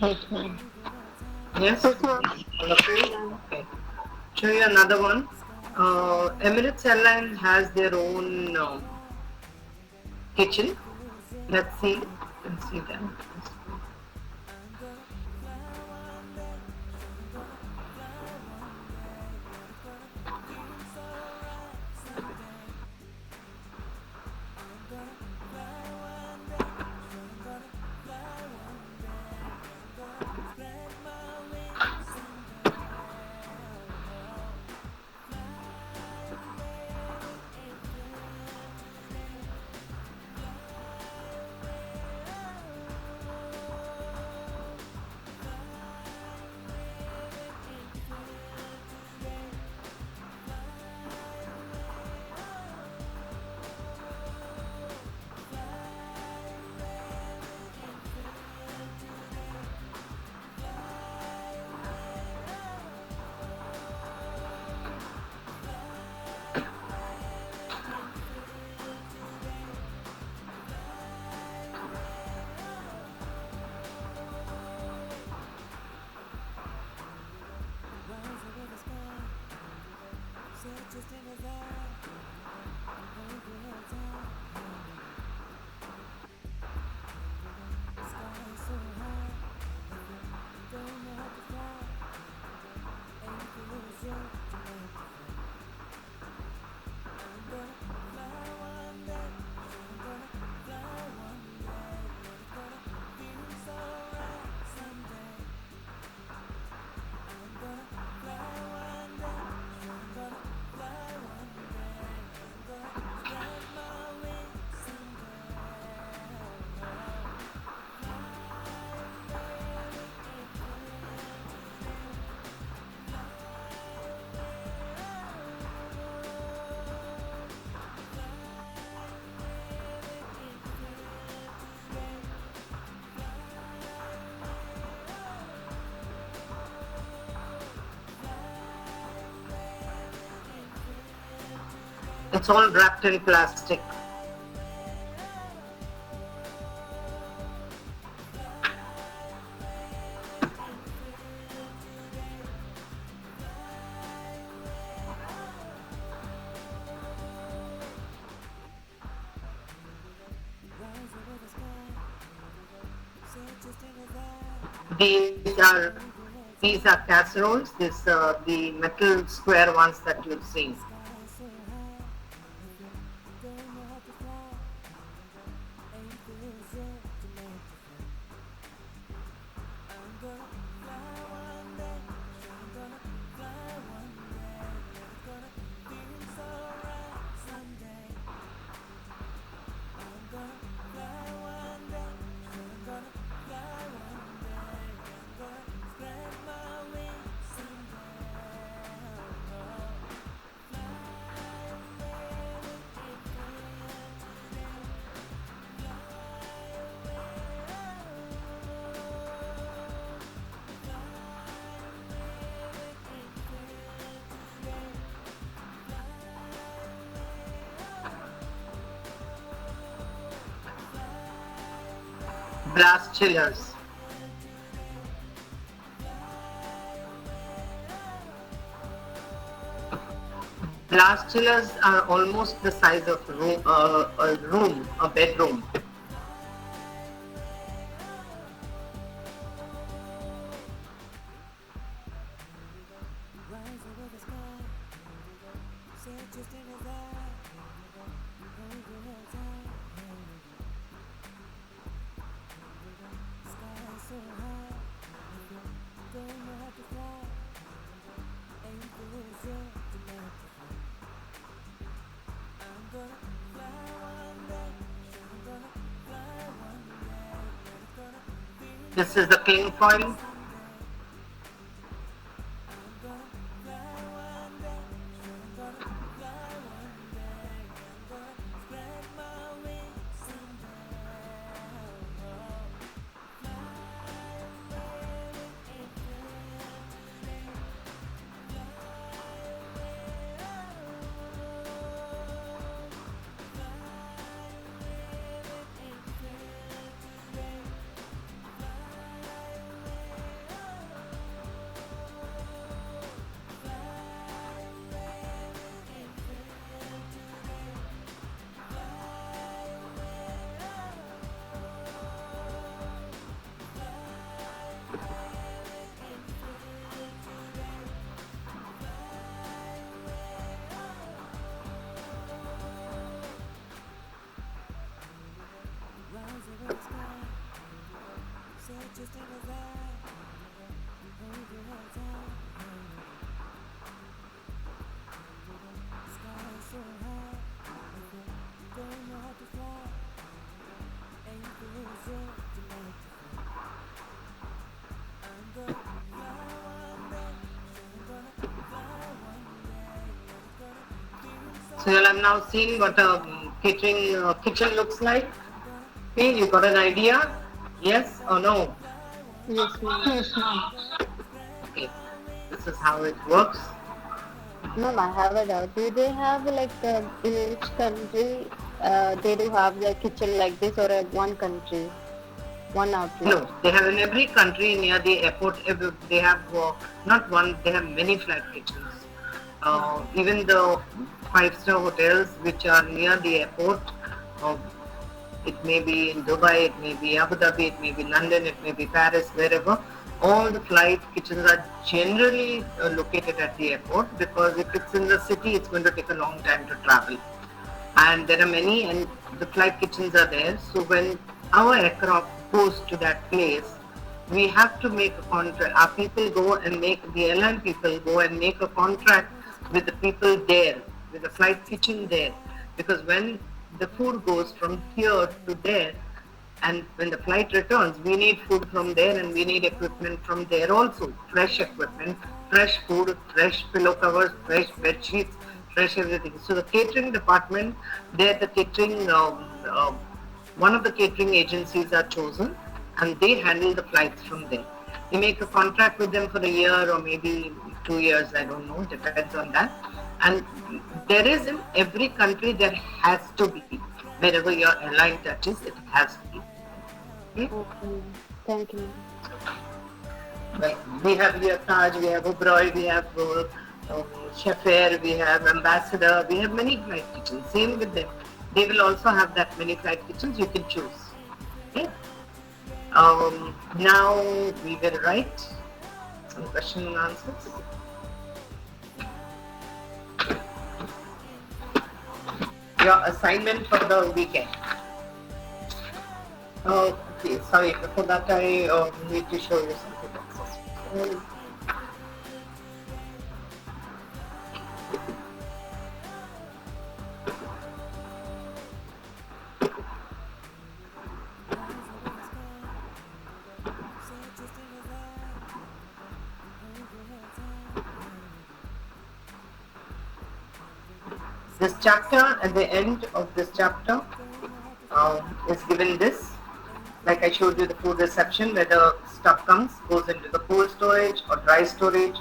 Yes, ma'am. Yes? Yes, ma'am. All of you? Okay. Show you another one. Emirates Airline has their own kitchen. Let's see. Let's see that. It's all wrapped in plastic. These are these are casseroles. This the metal square ones that you've seen. Blast chillers. Blast chillers are almost the size of a bedroom. This is the cling foil. So you'll have now seen what a catering kitchen looks like. Okay, you got an idea? Yes or no? Yes, ma'am. Yes, ma'am. Okay, this is how it works. Ma'am, I have a doubt. Do they have like in each country they do have their kitchen like this, or at one country, one outlet? No, they have in every country near the airport. They have not one, they have many flight kitchens. Even the 5-star hotels which are near the airport, it may be in Dubai, it may be Abu Dhabi, it may be London, it may be Paris, wherever. All the flight kitchens are generally located at the airport, because if it's in the city, it's going to take a long time to travel. And there are many, and the flight kitchens are there. So when our aircraft goes to that place, we have to make a contract. Our people go and the airline people go and make a contract with the people there, with the flight kitchen there. Because when the food goes from here to there, and when the flight returns, we need food from there, and we need equipment from there also. Fresh equipment, fresh food, fresh pillow covers, fresh bed sheets, fresh everything. So the catering department, there the catering, one of the catering agencies are chosen, and they handle the flights from there. They make a contract with them for a year or maybe 2 years, I don't know, depends on that. And there is in every country, there has to be. Wherever your airline touches, it has to be. Okay? Okay. Thank you. Right. We have here Taj, we have Oberoi, we have Chef Air, we have Ambassador, we have many flight kitchens. Same with them. They will also have that many flight kitchens, you can choose. Okay? Now we will write some question and answers. Your assignment for the weekend. Okay, sorry, before that I need to show you something else. This chapter, at the end of this chapter, is given this. Like I showed you the food reception, where the stuff comes, goes into the cold storage or dry storage.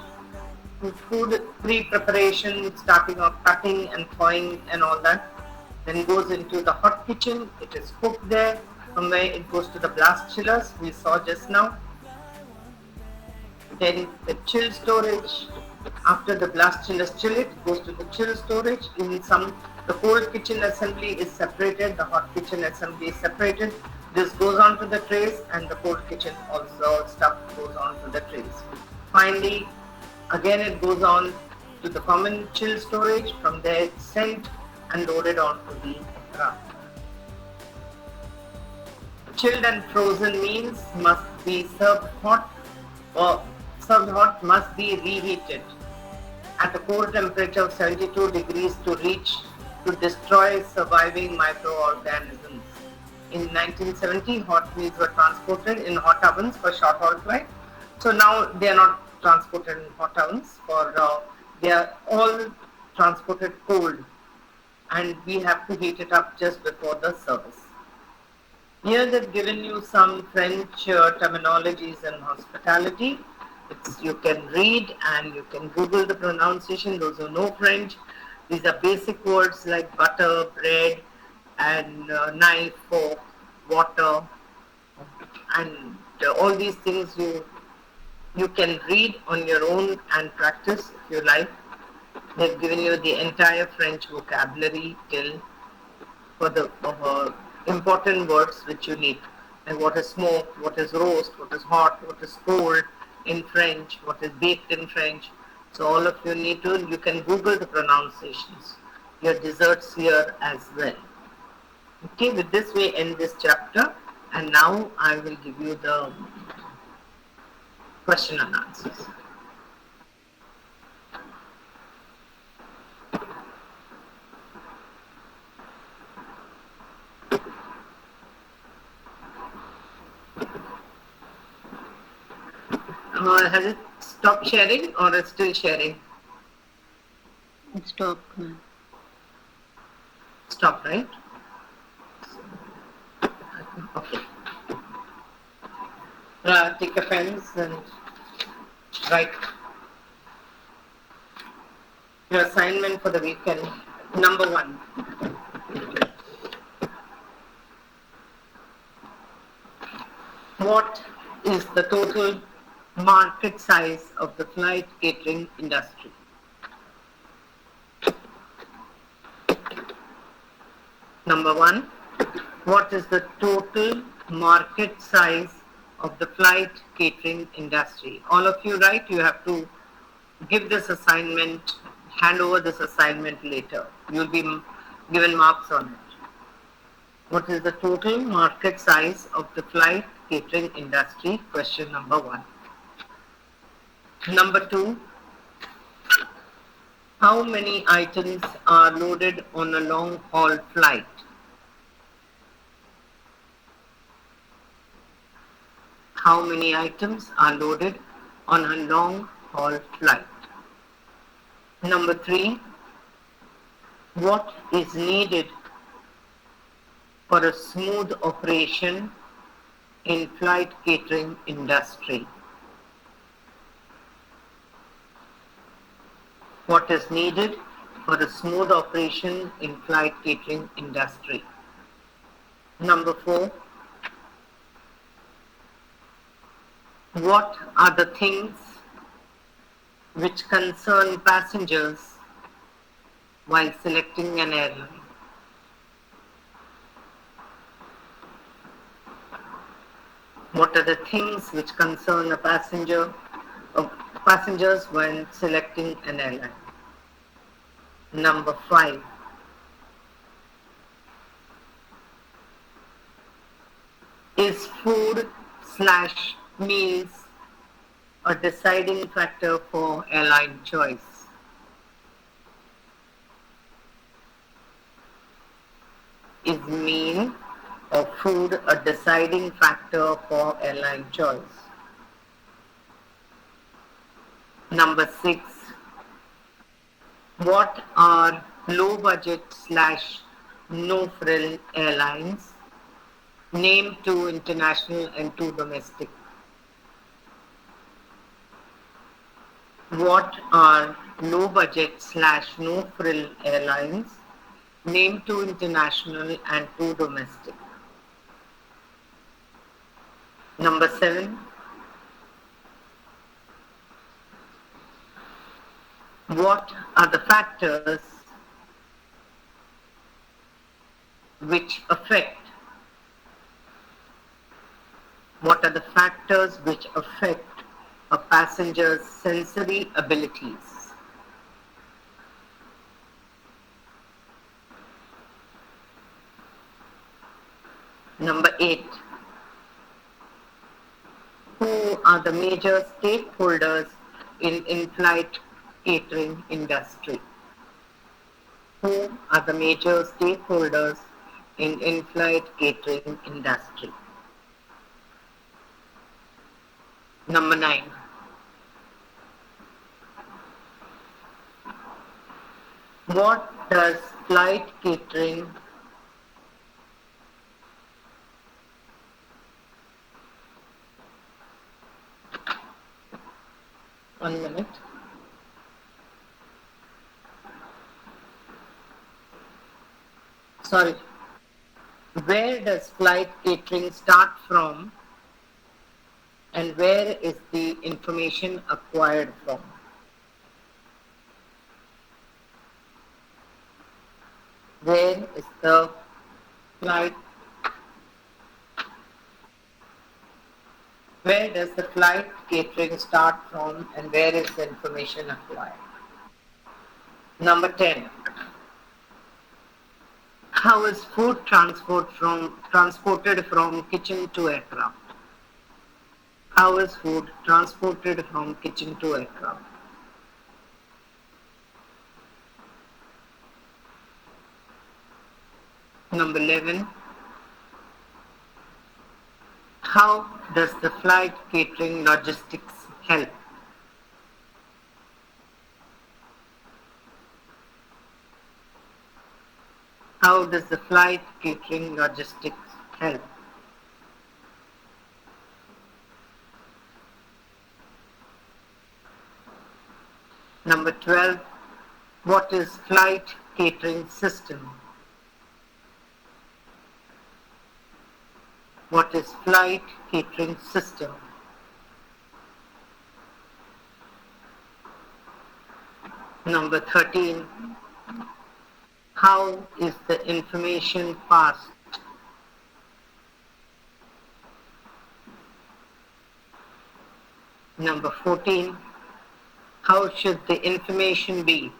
Food pre-preparation, starting off cutting and thawing and all that. Then goes into the hot kitchen, it is cooked there. From where it goes to the blast chillers, we saw just now. Then the chill storage. After the blast chillers chill it, goes to the chill storage. In some, the cold kitchen assembly is separated, the hot kitchen assembly is separated. This goes on to the trays, and the cold kitchen also stuff goes on to the trays. Finally, again it goes on to the common chill storage. From there it's sent and loaded onto the aircraft. Chilled and frozen meals must be served hot, or served hot must be reheated at a core temperature of 72 degrees to destroy surviving microorganisms. In 1970, hot meals were transported in hot ovens for short haul flight. So now they are not transported in hot ovens, they are all transported cold, and we have to heat it up just before the service. Here they've given you some French terminologies in hospitality. You can read and you can Google the pronunciation. Those who know French, these are basic words like butter, bread, and knife, fork, water, and all these things you can read on your own and practice if you like. They've given you the entire French vocabulary till for the important words which you need, like what is smoke, what is roast, what is hot, what is cold in French, what is baked in French. So all of you need to, you can Google the pronunciations. Your desserts here as well. Okay, with this we end this chapter, and now I will give you the question and answers. Has it stopped sharing or is still sharing? Stop. Stop, right? Okay. Take a pen and write your assignment for the weekend. Number 1. What is the total market size of the flight catering industry? Number 1, what is the total market size of the flight catering industry? All of you write, you have to give this assignment, hand over this assignment later. You will be given marks on it. What is the total market size of the flight catering industry? Question number 1. Number 2, how many items are loaded on a long haul flight? How many items are loaded on a long haul flight? Number 3, what is needed for a smooth operation in flight catering industry? What is needed for a smooth operation in flight catering industry. Number 4, what are the things which concern passengers while selecting an airline? What are the things which concern a passengers when selecting an airline? Number 5, is food slash meals a deciding factor for airline choice? Is meal or food a deciding factor for airline choice? Number 6, what are low budget slash no frill airlines? Name 2 international and 2 domestic. What are low budget slash no frill airlines? Name 2 international and 2 domestic. Number 7, what are the factors which affect a passenger's sensory abilities? Number 8, who are the major stakeholders in in-flight catering industry? Who are the major stakeholders in in-flight catering industry? Number 9, what does flight catering One minute. Sorry. Where does flight catering start from and where is the information acquired from? Where is the flight? Where does the flight catering start from and where is the information acquired? Number 10. How is food transported from kitchen to aircraft? How is food transported from kitchen to aircraft? Number 11. How does the flight catering logistics help? How does the flight catering logistics help? Number 12. What is flight catering system? What is flight catering system? Number 13. How is the information passed? Number 14. How should the information be?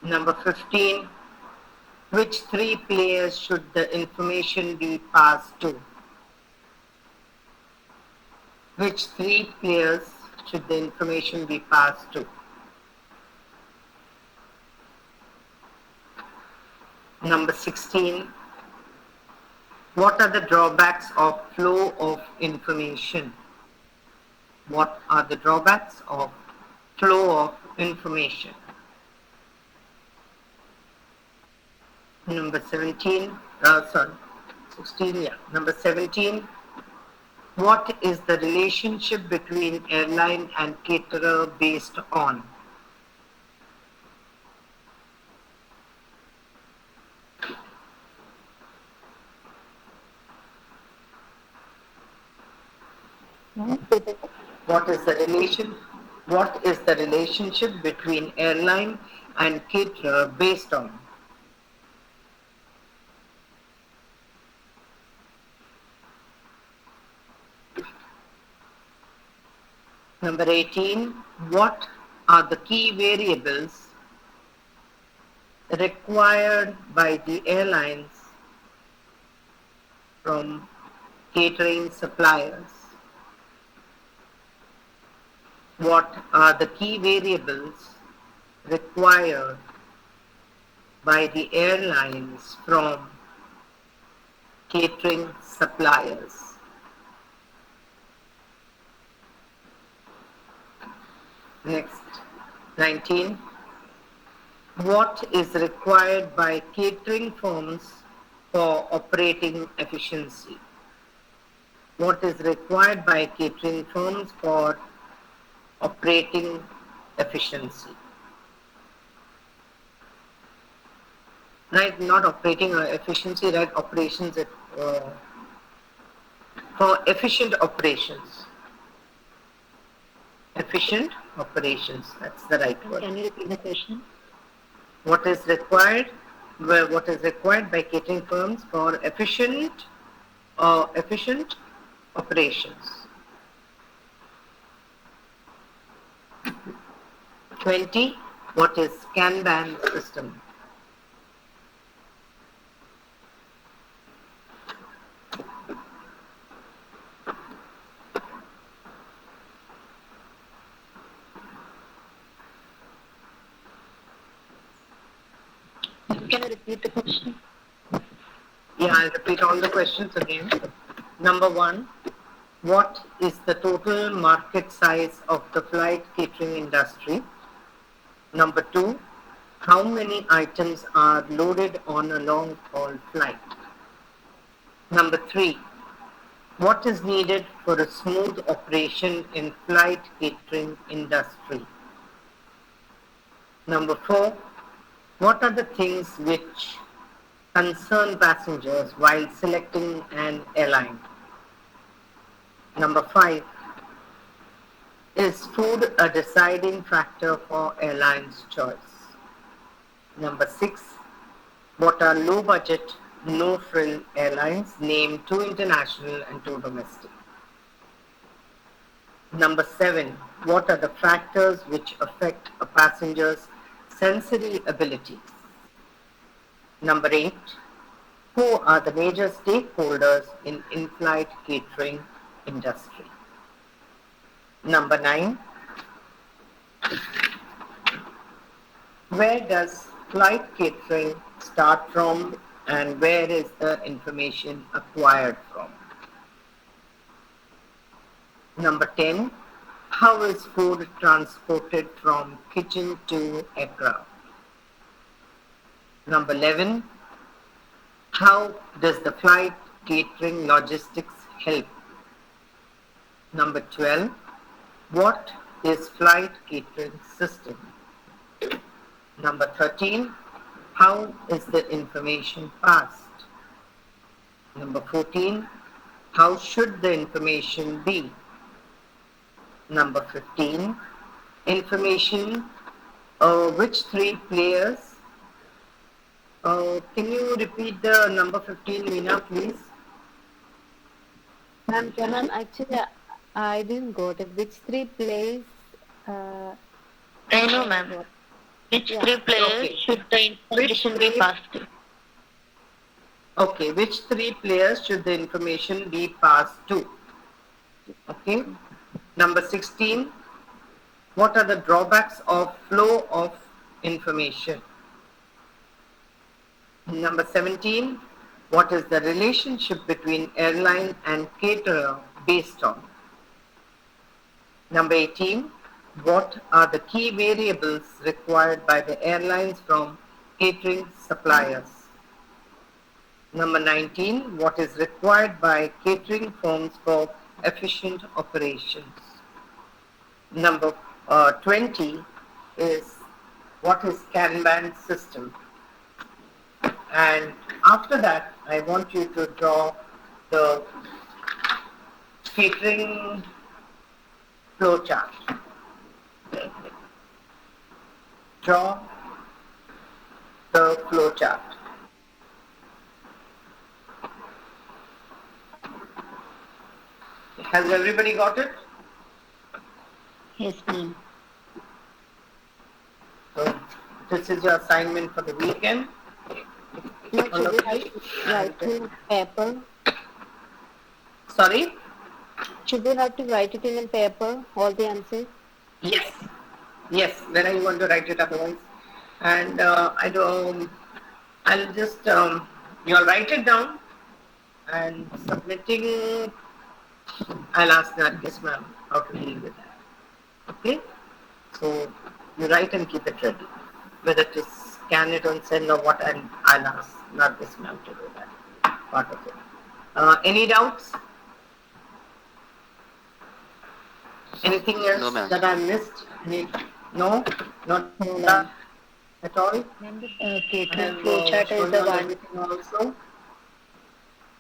Number 15. Which 3 players should the information be passed to? Which 3 players should the information be passed to? Number 16. What are the drawbacks of flow of information? What are the drawbacks of flow of information? Number 17. 16, yeah. Number 17, what is the relationship between airline and caterer based on? What is the relation? What is the relationship between airline and caterer based on? Number 18, what are the key variables required by the airlines from catering suppliers? What are the key variables required by the airlines from catering suppliers? Next, 19. What is required by catering firms for operating efficiency? What is required by catering firms for operating efficiency? Right, not operating efficiency, right? Operations for efficient operations. Efficient operations, that's the right word. Can you repeat the question? What is required? Well, what is required by catering firms for efficient operations? 20. What is Kanban system? Can you repeat the question? Yeah, I'll repeat all the questions again. Number 1, what is the total market size of the flight catering industry? Number 2, how many items are loaded on a long-haul flight? Number 3, what is needed for a smooth operation in flight catering industry? Number 4, what are the things which concern passengers while selecting an airline? Number 5, is food a deciding factor for airlines' choice? Number 6, what are low-budget, no-frill airlines? Name 2 international and 2 domestic. Number 7, what are the factors which affect a passenger's sensory abilities? Number 8, who are the major stakeholders in in-flight catering industry? Number 9, where does flight catering start from and where is the information acquired from? Number 10, how is food transported from kitchen to aircraft? Number 11, how does the flight catering logistics help? Number 12, what is flight catering system? Number 13, how is the information passed? Number 14, how should the information be? Number 15, information, which 3 players? Can you repeat the number 15, Meena, please? Ma'am, actually, I didn't got it. Which 3 plays? I know, ma'am. Which Yeah. 3 players Okay. should the information be three- passed to? Okay, which 3 players should the information be passed to? Okay. Number 16, what are the drawbacks of flow of information? Number 17, what is the relationship between airline and caterer based on? Number 18, what are the key variables required by the airlines from catering suppliers? Number 19, what is required by catering firms for efficient operations. Number 20 is what is Kanban system. And after that, I want you to draw the catering flow chart. Draw the flow chart. Has everybody got it? Yes, ma'am. So this is your assignment for the weekend. No, All should of we you. write in paper? Sorry? Should we have to write it in paper, all the answers? Yes. Yes. When are you going to write it otherwise? And I'll just, you'll write it down and submitting, I'll ask Nargis ma'am how to deal with that. Okay? So you write and keep it ready. Whether to scan it and send or what, and I'll ask Nargis ma'am to do that part of it. Any doubts? Anything else No, ma'am. that I missed? No? Not No, ma'am. that at all? Ma'am, the catering And, flow chart is showing the on one. everything also.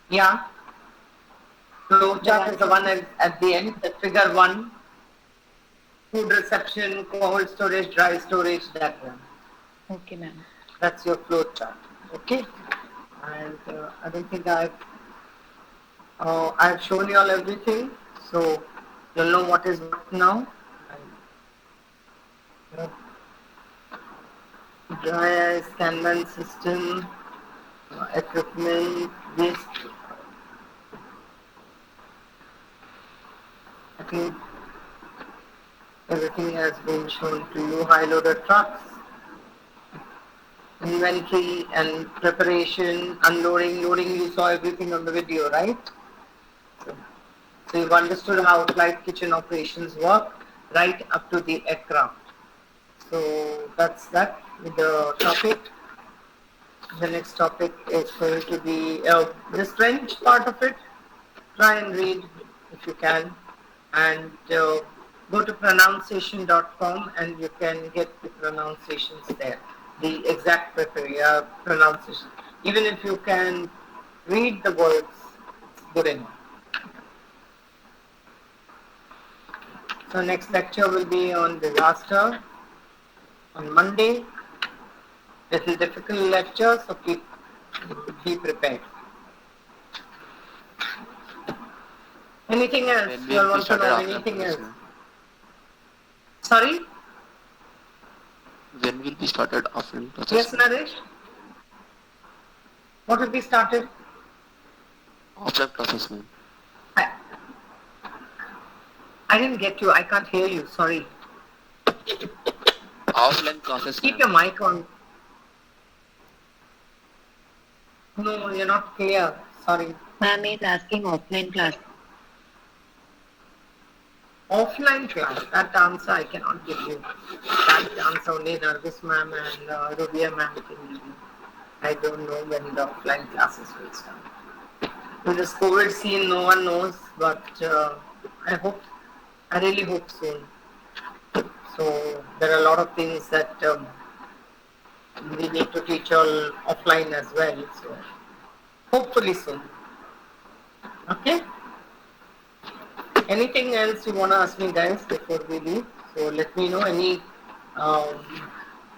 Yeah. Flow chart is the one at the end, the figure 1. Food reception, cold storage, dry storage, that one. Okay, ma'am. That's your flow chart. Okay. And I don't think I've shown you all everything, so you'll know what is what now. And, dry ice, Kanban system, equipment, this. I think everything has been shown to you. High loader trucks, inventory and preparation, unloading, loading, you saw everything on the video, right? So you've understood how flight kitchen operations work right up to the aircraft. So that's that with the topic. The next topic is going to be this French part of it. Try and read if you can, and go to pronunciation.com and you can get the pronunciations there, the exact pronunciation. Even if you can read the words, it's good enough. So next lecture will be on disaster on Monday. Little difficult lecture, so be prepared. Anything else? When You all will we want to start know our anything offline else? class, ma'am? Sorry? When will we started offline classes? Yes, Naresh? What will be started? Offline classes, ma'am. I didn't get you. I can't hear you. Sorry. Offline classes, Keep ma'am. your mic on. No, you're not clear. Sorry. Ma'am is asking offline class. Offline class, that answer I cannot give you. That answer only Nargis ma'am and Rubia ma'am can give you. I don't know when the offline classes will start. With this COVID scene, no one knows, but I really hope soon. So there are a lot of things that we need to teach all offline as well. So hopefully soon. Okay? Anything else you want to ask me, guys, before we leave? So let me know any.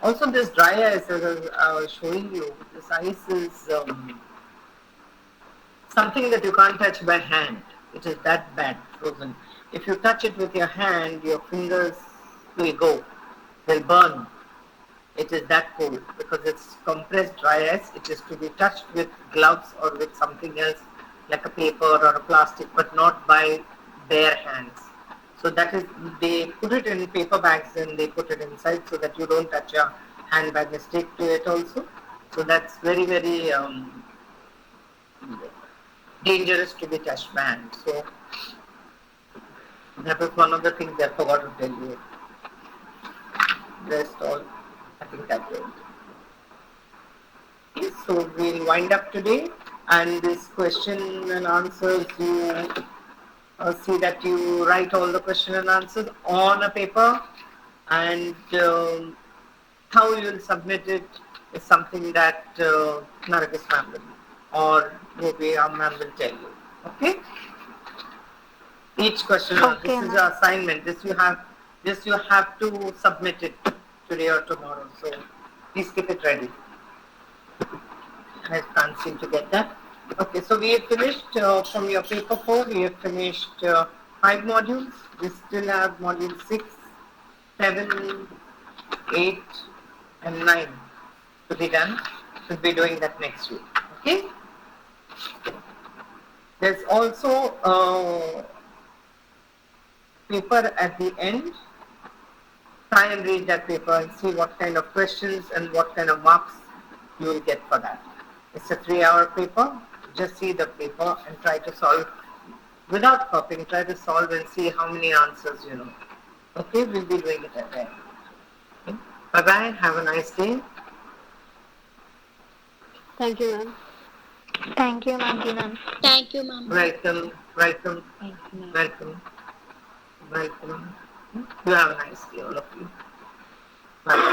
Also, this dry ice, as I was showing you, this ice is something that you can't touch by hand. It is that bad, frozen. If you touch it with your hand, your fingers will go. They'll burn. It is that cold because it's compressed dry ice. It is to be touched with gloves or with something else like a paper or a plastic, but not by bare hands. So that is, they put it in paper bags and they put it inside so that you don't touch your handbag mistake to it also. So that's very, very dangerous to be touched by hand. So that was one of the things I forgot to tell you. Rest all, I think I told. Okay, so we'll wind up today. And this question and answers, you see that you write all the question and answers on a paper, and how you will submit it is something that Nargis ma'am will, or maybe our ma'am will tell you. Okay? Each question, Okay, this is ma'am. your assignment. This you have to submit it today or tomorrow. So please keep it ready. I can't seem to get that. Okay, so we have finished from your paper 4. We have finished 5 modules. We still have module 6, 7, 8, and 9 to be done. We'll be doing that next week. Okay. There's also a paper at the end. Try and read that paper and see what kind of questions and what kind of marks you will get for that. It's a 3-hour paper. Just see the paper and try to solve without copying. Try to solve and see how many answers you know. Okay, we'll be doing it at the end. Okay. Bye-bye. Have a nice day. Thank you, ma'am. Thank you, ma'am. Thank you, ma'am. Welcome. Welcome. Welcome. Welcome. You have a nice day, all of you. Bye.